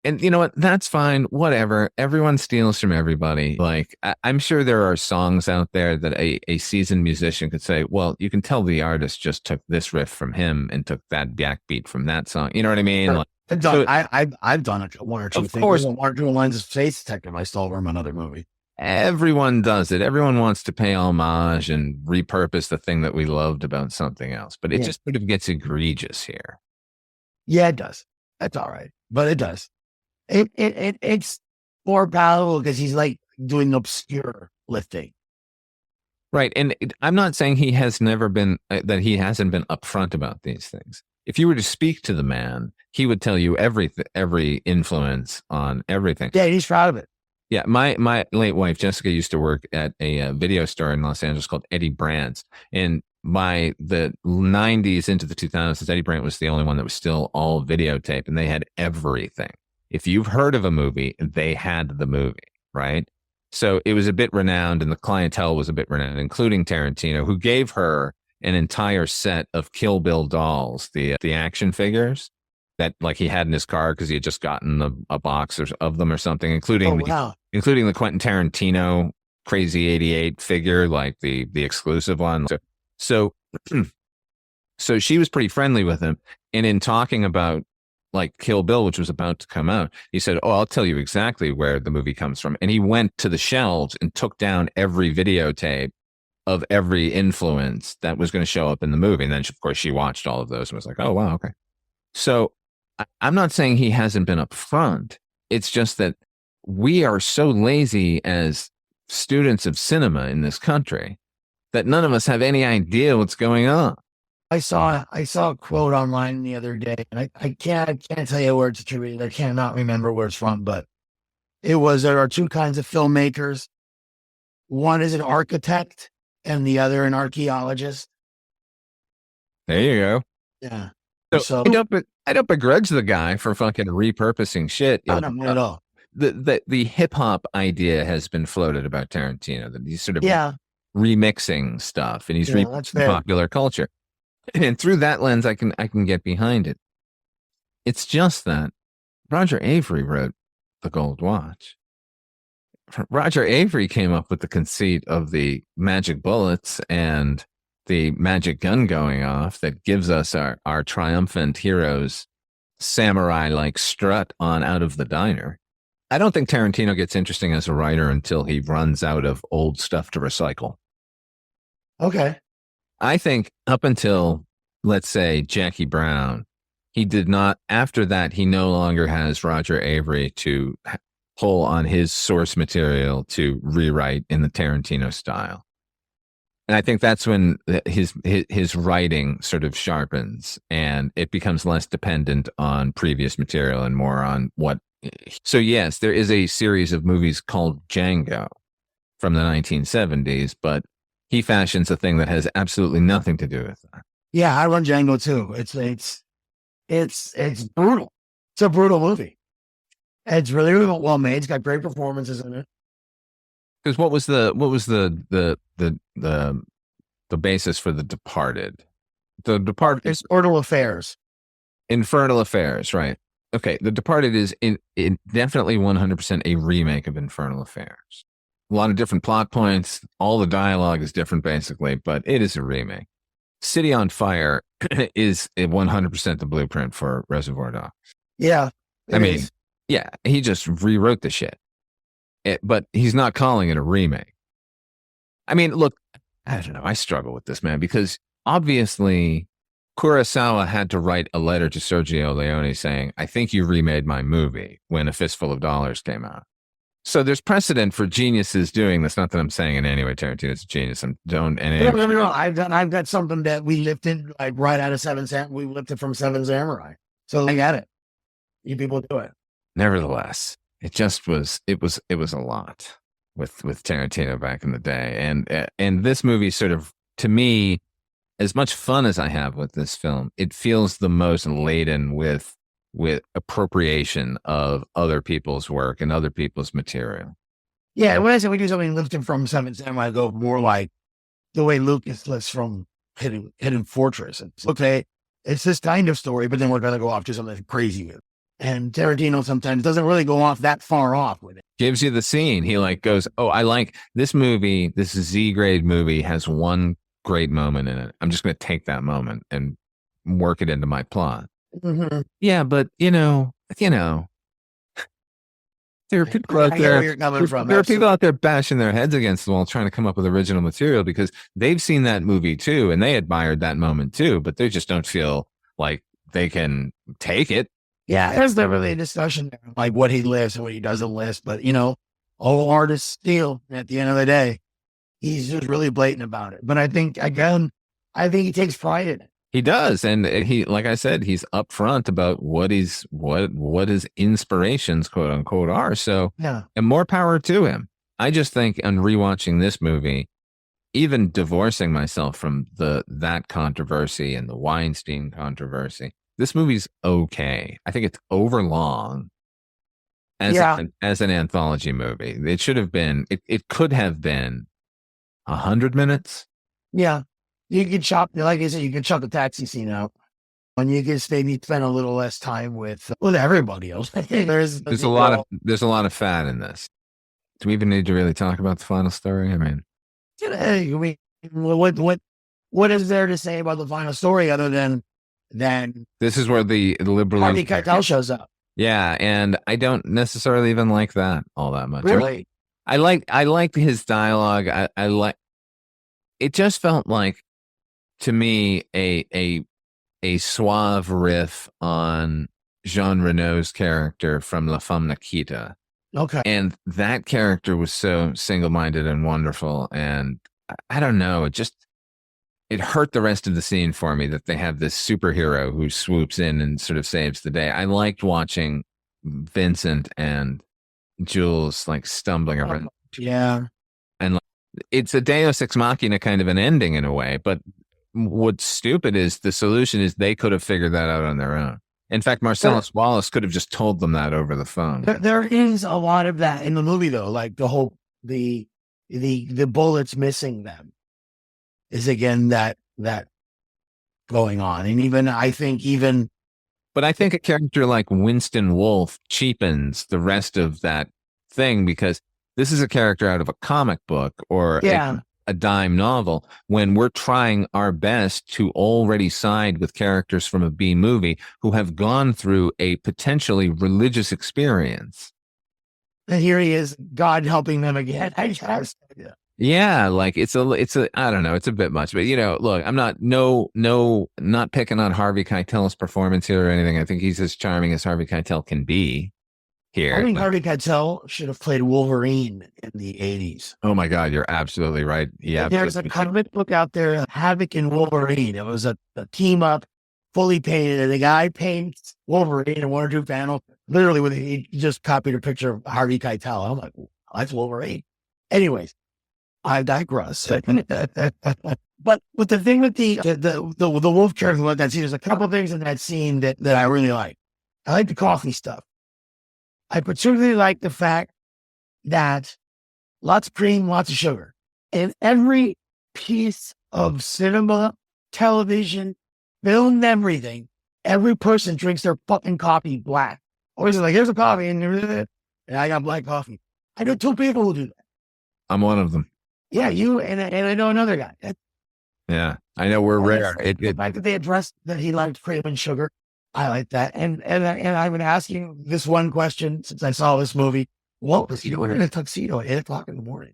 And you know what? That's fine. Whatever. Everyone steals from everybody. Like, I'm sure there are songs out there that a seasoned musician could say, well, you can tell the artist just took this riff from him and took that backbeat from that song. You know what I mean? Like, I've done one or two things. Of course. One or two lines of Space Detective I stole from another movie. Everyone does it. Everyone wants to pay homage and repurpose the thing that we loved about something else. But it just sort of gets egregious here. Yeah, it does. That's all right. But it does. It's more palatable because he's like doing obscure lifting. Right. And I'm not saying he has never been, that he hasn't been upfront about these things. If you were to speak to the man, he would tell you every influence on everything. Yeah, he's proud of it. Yeah, my late wife, Jessica, used to work at a video store in Los Angeles called Eddie Brandt's. And by the 90s into the 2000s, Eddie Brandt was the only one that was still all videotape, and they had everything. If you've heard of a movie, they had the movie, right? So it was a bit renowned, and the clientele was a bit renowned, including Tarantino, who gave her an entire set of Kill Bill dolls, the action figures that like he had in his car because he had just gotten a box of them or something, including the Quentin Tarantino Crazy 88 figure, like the exclusive one. So she was pretty friendly with him, and in talking about like Kill Bill, which was about to come out, he said, "Oh, I'll tell you exactly where the movie comes from." And he went to the shelves and took down every videotape of every influence that was going to show up in the movie. And then, of course, she watched all of those and was like, "Oh, wow, okay." So I'm not saying he hasn't been upfront. It's just that we are so lazy as students of cinema in this country that none of us have any idea what's going on. I saw a quote online the other day, and I can't tell you where it's attributed. I cannot remember where it's from, but it was, there are two kinds of filmmakers. One is an architect and the other an archaeologist. There you go. Yeah. So I don't begrudge the guy for fucking repurposing shit. Not at all. The hip hop idea has been floated about Tarantino, that he's sort of remixing stuff, and he's remixing popular culture. And through that lens, I can get behind it. It's just that Roger Avary wrote The Gold Watch. Roger Avary came up with the conceit of the magic bullets and the magic gun going off that gives us our triumphant heroes samurai-like strut on out of the diner. I don't think Tarantino gets interesting as a writer until he runs out of old stuff to recycle. Okay. I think up until, let's say, Jackie Brown, he did not, after that, he no longer has Roger Avary to pull on his source material to rewrite in the Tarantino style. And I think that's when his writing sort of sharpens and it becomes less dependent on previous material and more on what. So yes, there is a series of movies called Django from the 1970s, but he fashions a thing that has absolutely nothing to do with that. Yeah, I run Django too. It's brutal. It's a brutal movie. It's really, really well made. It's got great performances in it. Because what was the basis for The Departed? The Departed is Infernal Affairs. Infernal Affairs, right? Okay, The Departed is in definitely 100% a remake of Infernal Affairs. A lot of different plot points. All the dialogue is different, basically, but it is a remake. City on Fire is 100% the blueprint for Reservoir Dogs. Yeah. I mean, yeah, he just rewrote the shit. But he's not calling it a remake. I mean, look, I don't know. I struggle with this, man, because obviously Kurosawa had to write a letter to Sergio Leone saying, I think you remade my movie when A Fistful of Dollars came out. So there's precedent for geniuses doing this. Not that I'm saying in any way Tarantino's a genius. I've got something that we lifted like right out of Seven Samurai. We lifted from Seven Samurai. So I got it. You people do it. Nevertheless, it just was. It was a lot with Tarantino back in the day, and this movie sort of, to me, as much fun as I have with this film, it feels the most laden with appropriation of other people's work and other people's material. Yeah, when I say we do something lifted from Seven Samurai, I go more like the way Lucas lifts from Hidden Fortress. It's okay, it's this kind of story, but then we're going to go off to something crazy with it. And Tarantino sometimes doesn't really go off that far off with it. Gives you the scene. He like goes, oh, I like this movie. This Z-grade movie has one great moment in it. I'm just going to take that moment and work it into my plot. Mm-hmm. Yeah, but you know, there are people out there. There are people out there bashing their heads against the wall, trying to come up with original material because they've seen that movie too, and they admired that moment too, but they just don't feel like they can take it. Yeah, there's never really a discussion there, like what he lists and what he doesn't list. But you know, all artists steal. At the end of the day, he's just really blatant about it. But I think he takes pride in it. He does, and he, like I said, he's upfront about what his inspirations, quote unquote, are. So, yeah, and more power to him. I just think, on rewatching this movie, even divorcing myself from that controversy and the Weinstein controversy, this movie's okay. I think it's overlong as an anthology movie. It should have been. It could have been 100 minutes. Yeah. You could chop, like I said, you could chop the taxi scene out, and you could maybe spend a little less time with everybody else. there's a lot of fat in this. Do we even need to really talk about the final story? I mean, what is there to say about the final story other than this is where the liberal Harvey Keitel shows up? Yeah, and I don't necessarily even like that all that much. Really, I liked his dialogue. I like. It just felt like, to me, a suave riff on Jean Reno's character from La Femme Nikita. Okay. And that character was so single-minded and wonderful. And I don't know, it hurt the rest of the scene for me that they have this superhero who swoops in and sort of saves the day. I liked watching Vincent and Jules like stumbling around. Yeah. And it's a Deus Ex Machina kind of an ending in a way, but what's stupid is the solution is they could have figured that out on their own. In fact, Marcellus Wallace could have just told them that over the phone. There is a lot of that in the movie, though. Like the whole the bullets missing them is again that going on, and I think a character like Winston Wolfe cheapens the rest of that thing because this is a character out of a comic book or a dime novel when we're trying our best to already side with characters from a B movie who have gone through a potentially religious experience. And here he is, God helping them again. Yeah, like it's a I don't know, it's a bit much, but look, I'm not not picking on Harvey Keitel's performance here or anything. I think he's as charming as Harvey Keitel can be. Here. I think Harvey Keitel should have played Wolverine in the 80s. Oh my God, you're absolutely right. There's a comic book out there, Havoc and Wolverine. It was a team up, fully painted, and the guy paints Wolverine in one or two panels. Literally, he just copied a picture of Harvey Keitel. I'm like, that's Wolverine. Anyways, I digress. But with the thing with the wolf character like that scene, there's a couple of things in that scene that I really like. I like the coffee stuff. I particularly like the fact that lots of cream, lots of sugar. In every piece of cinema, television, film, everything, every person drinks their fucking coffee black. Always like, here's a coffee, and I got black coffee. I know two people who do that. I'm one of them. Yeah, you and I know another guy. Yeah, I know we're rare. The fact that they addressed that he liked cream and sugar, I like that. And I've been asking this one question since I saw this movie. What was he doing in a tuxedo at 8 o'clock in the morning?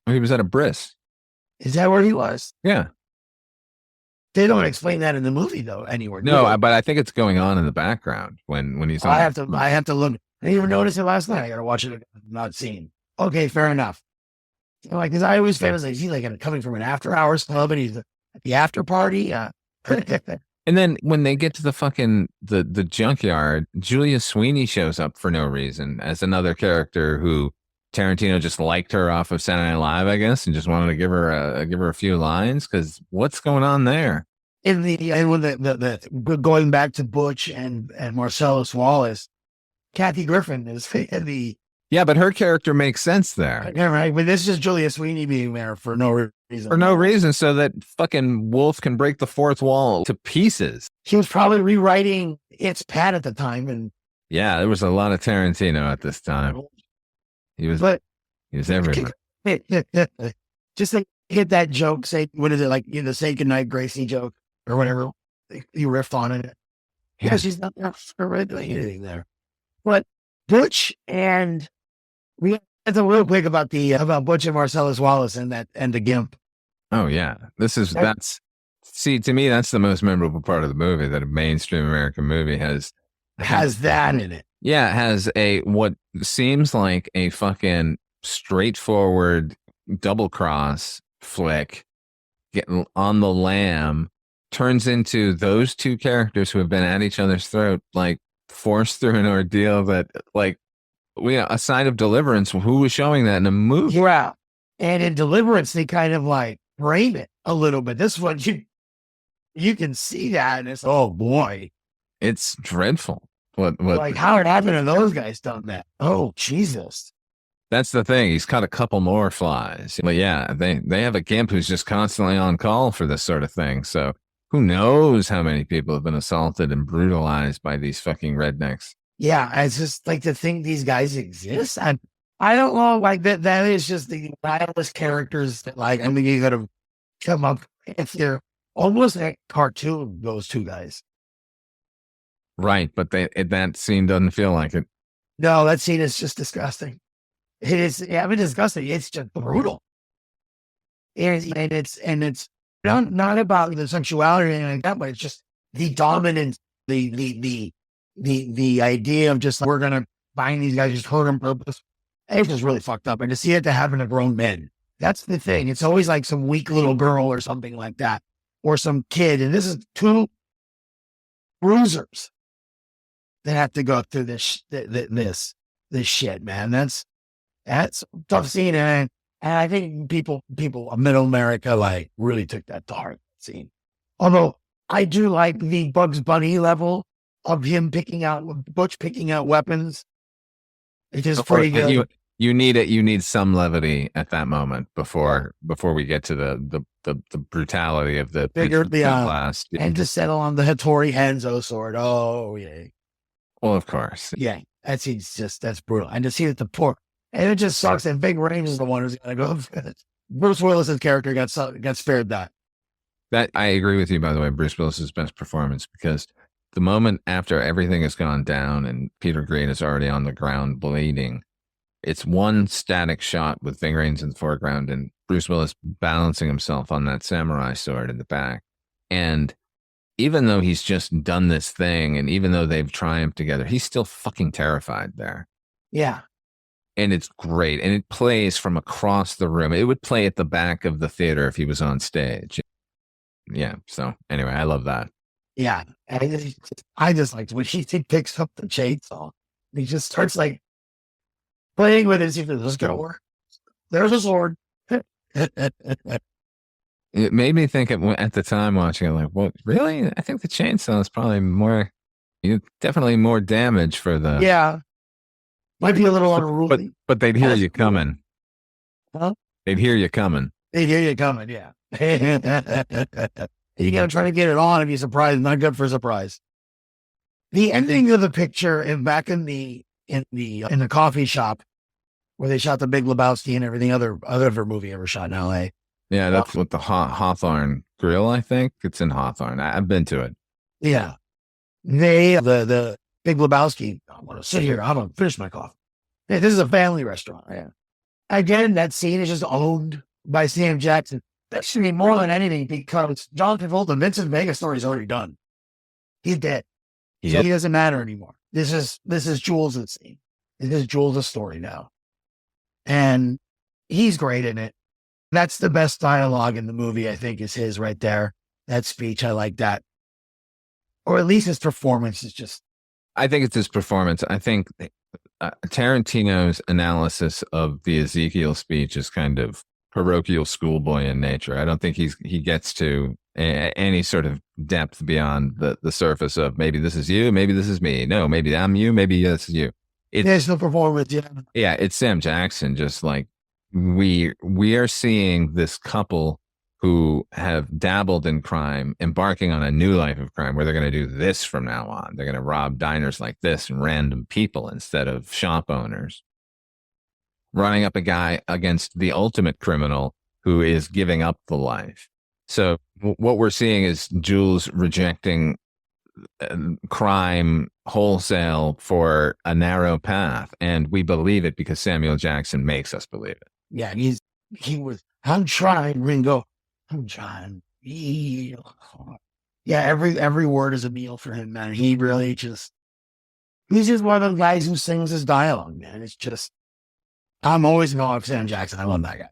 He was at a bris. Is that where he was? Yeah. They don't explain that in the movie though anywhere. No, but I think it's going on in the background when he's on. I have to look. I didn't even notice it last night. I got to watch it again. Not seen. Okay, fair enough. Like, because I always feel like he's like coming from an after hours club and he's at the after party. And then when they get to the fucking the junkyard, Julia Sweeney shows up for no reason as another character who Tarantino just liked her off of Saturday Night Live, I guess, and just wanted to give her a few lines. Because what's going on there? When the going back to Butch and Marcellus Wallace, Kathy Griffin is the. Yeah, but her character makes sense there. Yeah, right. But this is just Julia Sweeney being there for no reason. For no reason, so that fucking Wolf can break the fourth wall to pieces. She was probably rewriting It's Pat at the time. And yeah, there was a lot of Tarantino at this time. He was everywhere. Just like hit that joke, say, what is it, like the say goodnight Gracie joke or whatever. You riffed on it. Yeah, she's not doing anything there. But Butch and we had to real quick about Butch and Marcellus Wallace and the Gimp. Oh yeah, see, to me that's the most memorable part of the movie, that a mainstream American movie has that in it. Yeah, it has what seems like a fucking straightforward double cross flick, getting on the lam, turns into those two characters who have been at each other's throat, like forced through an ordeal that, like, a sign of deliverance. Who was showing that in a movie? Yeah. And in Deliverance, they kind of like frame it a little bit. This one, you can see that, and it's, oh boy. It's dreadful. What like how it happened to those guys done that? Oh, Jesus. That's the thing. He's caught a couple more flies. But yeah, they have a Gimp who's just constantly on call for this sort of thing. So who knows how many people have been assaulted and brutalized by these fucking rednecks. Yeah, it's just like to think these guys exist. And I don't know, like that is just the nihilist characters that, like, I mean, you gotta come up if they're almost like cartoon, those two guys. Right, but that scene doesn't feel like it. No, that scene is just disgusting. It is, I mean, disgusting. It's just brutal. And it's not about the sexuality or anything like that, but it's just the dominance, the idea of just, we're gonna find these guys just hurt on purpose. It's just really fucked up. And to see it to happen to grown men, that's the thing. It's always like some weak little girl or something like that, or some kid. And this is two bruisers that have to go through this shit, man. That's a tough scene. And I think people of middle America, like, really took that to heart, scene. Although I do like the Bugs Bunny level of him Butch picking out weapons. It's just pretty good. You need it. You need some levity at that moment before we get to the brutality of the bigger blast. And to settle on the Hattori Hanzo sword. Oh yeah. Well, of course. Yeah, that's brutal. And to see that and it just sucks. And Big Range is the one who's gonna go. Bruce Willis's character got spared that. That I agree with you, by the way. Bruce Willis's best performance, because the moment after everything has gone down and Peter Green is already on the ground bleeding, it's one static shot with Ving Rhames in the foreground and Bruce Willis balancing himself on that samurai sword in the back. And even though he's just done this thing, and even though they've triumphed together, he's still fucking terrified there. Yeah. And it's great. And it plays from across the room. It would play at the back of the theater if he was on stage. Yeah. So anyway, I love that. Yeah. And I just liked when he picks up the chainsaw. He just starts like playing with it and see if this is going to work. There's a sword. It made me think at the time watching it, like, well, really? I think the chainsaw is probably definitely more damage for the. Yeah. Might be a little unruly. But they'd hear you coming. Huh? They'd hear you coming. Yeah. You got to try to get it on if you're surprised. Not good for a surprise. The ending of the picture and back in the coffee shop where they shot The Big Lebowski and everything other movie ever shot in LA. Yeah, that's what the Hawthorne Grill, I think. It's in Hawthorne. I've been to it. Yeah. The Big Lebowski, I want to sit here. I'm going to finish my coffee. Yeah, this is a family restaurant. Yeah. Again, that scene is just owned by Sam Jackson. Especially more than anything because John Travolta, Vincent Vega's story is already done. He's dead. So he doesn't matter anymore. This is Jules' scene. This is Jules' story now. And he's great in it. That's the best dialogue in the movie, I think, is his right there. That speech, I like that. Or at least his performance is just... I think it's his performance. I think Tarantino's analysis of the Ezekiel speech is kind of parochial schoolboy in nature. I don't think he gets to any sort of depth beyond the surface of maybe this is you, maybe this is me. No, maybe I'm you, maybe this is you. There's no performance, yeah. Yeah, it's Sam Jackson, just like we are seeing this couple who have dabbled in crime, embarking on a new life of crime where they're going to do this from now on. They're going to rob diners like this and random people instead of shop owners. Running up a guy against the ultimate criminal who is giving up the life. So what we're seeing is Jules rejecting crime wholesale for a narrow path. And we believe it because Samuel Jackson makes us believe it. Yeah, I'm trying, Ringo. I'm trying. Yeah, every word is a meal for him, man. He really he's just one of the guys who sings his dialogue, man. It's just, I'm always in awe of Sam Jackson. I love that guy.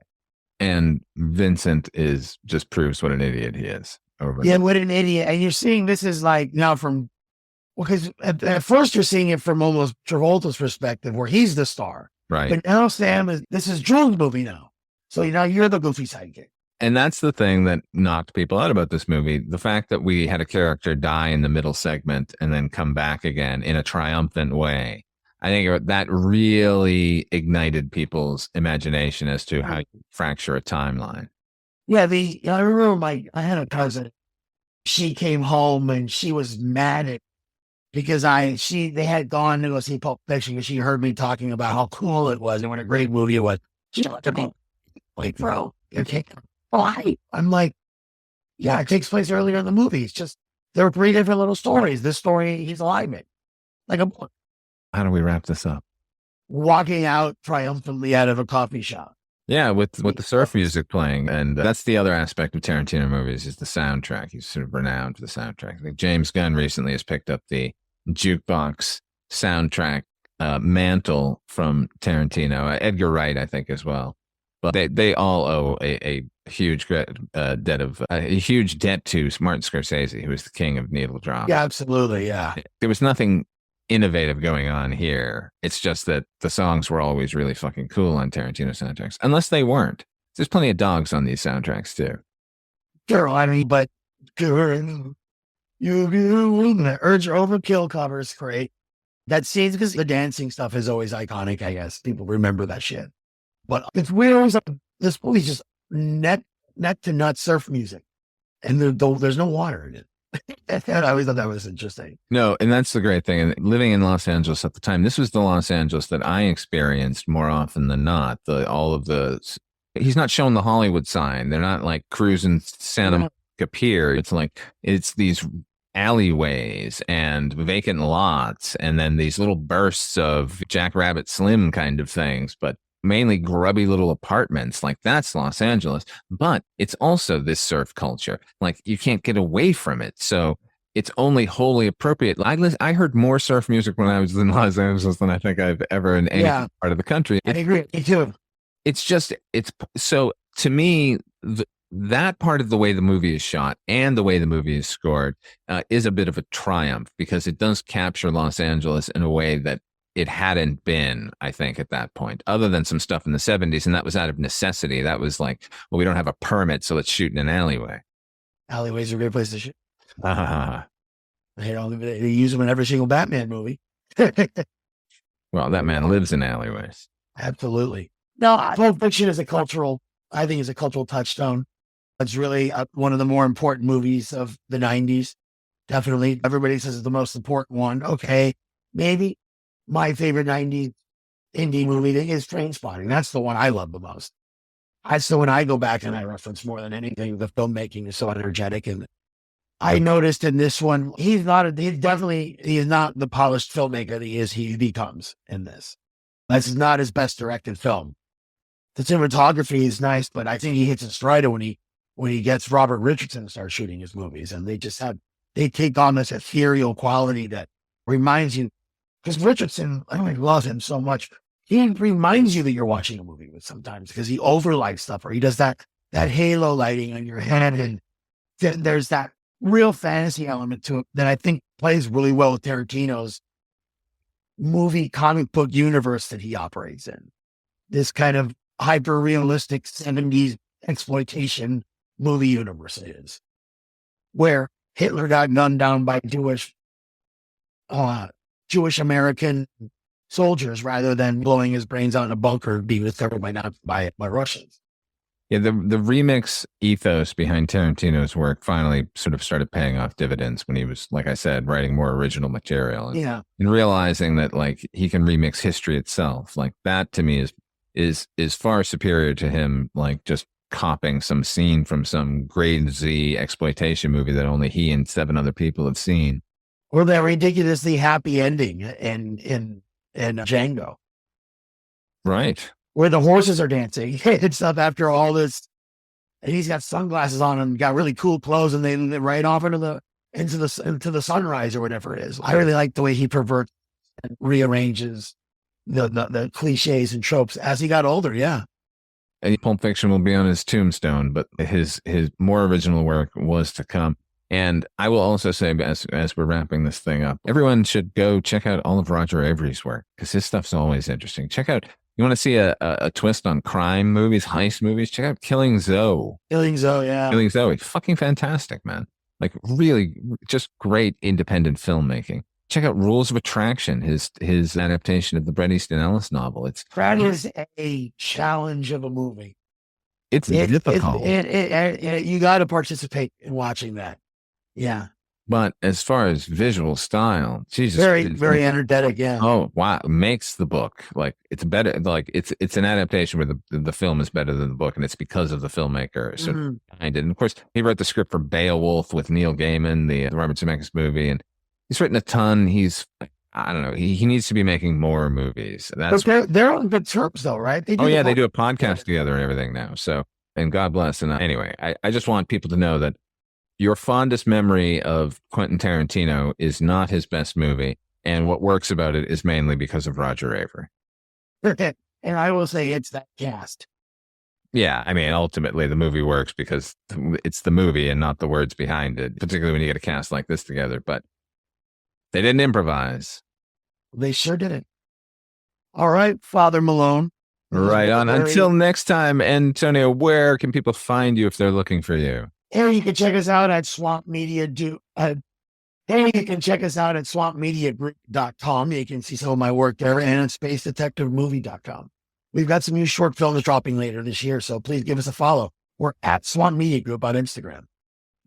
And Vincent just proves what an idiot he is. What an idiot. And you're seeing this is like now because at first you're seeing it from almost Travolta's perspective where he's the star. Right. But now this is Jules' movie now. So now you're the goofy sidekick. And that's the thing that knocked people out about this movie. The fact that we had a character die in the middle segment and then come back again in a triumphant way. I think that really ignited people's imagination as to how you fracture a timeline. Yeah, I remember I had a cousin. She came home and she was mad at because they had gone to go see Pulp Fiction because she heard me talking about how cool it was and what a great movie it was. She looked at me like, bro, okay. Why? I'm like, yeah, it takes place earlier in the movie. It's just there are 3 different little stories. This story, he's alive in, like a book. How do we wrap this up? Walking out triumphantly out of a coffee shop. Yeah, with the surf music playing. And that's the other aspect of Tarantino movies is the soundtrack. He's sort of renowned for the soundtrack. I think James Gunn recently has picked up the jukebox soundtrack mantle from Tarantino. Edgar Wright, I think, as well. But they all owe a huge debt to Martin Scorsese, who is the king of needle drop. Yeah, absolutely. Yeah. There was nothing innovative going on here. It's just that the songs were always really fucking cool on Tarantino soundtracks, unless they weren't. There's plenty of dogs on these soundtracks too. Girl, I mean, but girl, the Urge Overkill cover is great. That scene, because the dancing stuff is always iconic, I guess. People remember that shit. But it's weird. This movie's just neck to nut surf music. And there's no water in it. I always thought that was interesting. No, and that's the great thing. And living in Los Angeles at the time, this was the Los Angeles that I experienced more often than not. He's not showing the Hollywood sign. They're not like cruising Santa Monica Pier. It's these alleyways and vacant lots, and then these little bursts of Jackrabbit Slim kind of things, but mainly grubby little apartments. Like, that's Los Angeles, but it's also this surf culture. Like, you can't get away from it. So it's only wholly appropriate. I heard more surf music when I was in Los Angeles than I think I've ever in any part of the country. I agree. Me too. So to me, that part of the way the movie is shot and the way the movie is scored is a bit of a triumph, because it does capture Los Angeles in a way that it hadn't been, I think, at that point, other than some stuff in the 70s. And that was out of necessity. That was like, well, we don't have a permit, so let's shoot in an alleyway. Alleyways are a great place to shoot. They use them in every single Batman movie. Well, that man lives in alleyways. Absolutely. No, Pulp Fiction is a cultural touchstone. It's really one of the more important movies of the 90s. Definitely. Everybody says it's the most important one. Okay, maybe. My favorite 90s indie movie thing is Trainspotting. That's the one I love the most. That's the one I go back and I reference more than anything. The filmmaking is so energetic. And I noticed in this one, he's not the polished filmmaker that he becomes in this. This is not his best directed film. The cinematography is nice, but I think he hits a stride when he when he gets Robert Richardson to start shooting his movies, and they take on this ethereal quality that reminds you, because Richardson, I love him so much. He reminds you that you're watching a movie with sometimes because he overlights stuff, or he does that halo lighting on your head, and there's that real fantasy element to it that I think plays really well with Tarantino's movie comic book universe that he operates in. This kind of hyper realistic 70s exploitation movie universe it is, where Hitler got gunned down by Jewish American soldiers rather than blowing his brains out in a bunker and being discovered by Russians. Yeah, the remix ethos behind Tarantino's work finally sort of started paying off dividends when he was, like I said, writing more original material. And realizing that like he can remix history itself. Like that to me is far superior to him like just copying some scene from some grade Z exploitation movie that only he and 7 other people have seen. Or that ridiculously happy ending in Django. Right. Where the horses are dancing and stuff after all this. And he's got sunglasses on and got really cool clothes, and they ride off into the sunrise or whatever it is. I really like the way he perverts and rearranges the cliches and tropes as he got older. Yeah. And Pulp Fiction will be on his tombstone, but his more original work was to come. And I will also say, as we're wrapping this thing up, everyone should go check out all of Roger Avary's work because his stuff's always interesting. Check out, you want to see a twist on crime movies, heist movies? Check out Killing Zoe. Killing Zoe, yeah. Killing Zoe. Fucking fantastic, man. Like really just great independent filmmaking. Check out Rules of Attraction, his adaptation of the Bret Easton Ellis novel. That is a challenge of a movie. It's difficult. You got to participate in watching that. Yeah. But as far as visual style, Jesus, very energetic. Yeah. Oh wow, makes the book like it's better. Like it's an adaptation where the film is better than the book, and it's because of the filmmaker. So behind it, and of course he wrote the script for Beowulf with Neil Gaiman, the Robert Zemeckis movie, and he's written a ton. I don't know. He needs to be making more movies. They're on good terms though, right? They do a podcast together and everything now. So, and God bless. And anyway, I just want people to know that your fondest memory of Quentin Tarantino is not his best movie. And what works about it is mainly because of Roger Avary. And I will say it's that cast. Yeah. I mean, ultimately the movie works because it's the movie and not the words behind it, particularly when you get a cast like this together. But they didn't improvise. They sure didn't. All right, Father Malone. Right on. Until next time, Antonio, where can people find you if they're looking for you? And you can check us out at Swamp Media. And you can check us out at swampmediagroup.com. You can see some of my work there, and at spacedetectivemovie.com. We've got some new short films dropping later this year, so please give us a follow. We're at Swamp Media Group on Instagram.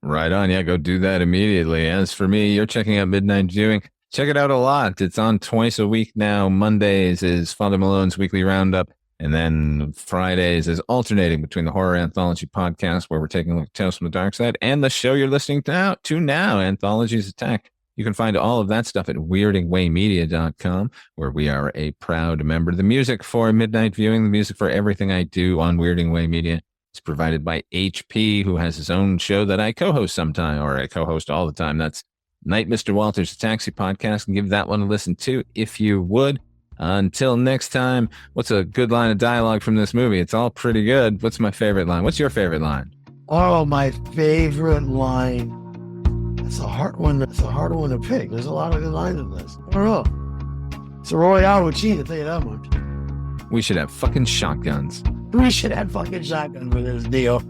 Right on. Yeah, go do that immediately. As for me, you're checking out Midnight Viewing. Check it out a lot. It's on twice a week now. Mondays is Father Malone's Weekly Roundup. And then Fridays is alternating between the Horror Anthology podcast, where we're taking a look at Tales from the Dark Side, and the show you're listening to now, Anthologies Attack. You can find all of that stuff at weirdingwaymedia.com, where we are a proud member. The music for Midnight Viewing, the music for everything I do on Weirding Way Media, is provided by HP, who has his own show that I co-host sometime, or I co-host all the time. That's Night Mr. Walters, a taxi podcast, and give that one a listen too, if you would. Until next time, what's a good line of dialogue from this movie? It's all pretty good. What's my favorite line? What's your favorite line? Oh, my favorite line. That's a hard one. That's a hard one to pick. There's a lot of good lines in this. I don't know. It's a Royale with cheese, I'll tell you that much. We should have fucking shotguns. We should have fucking shotguns for this deal.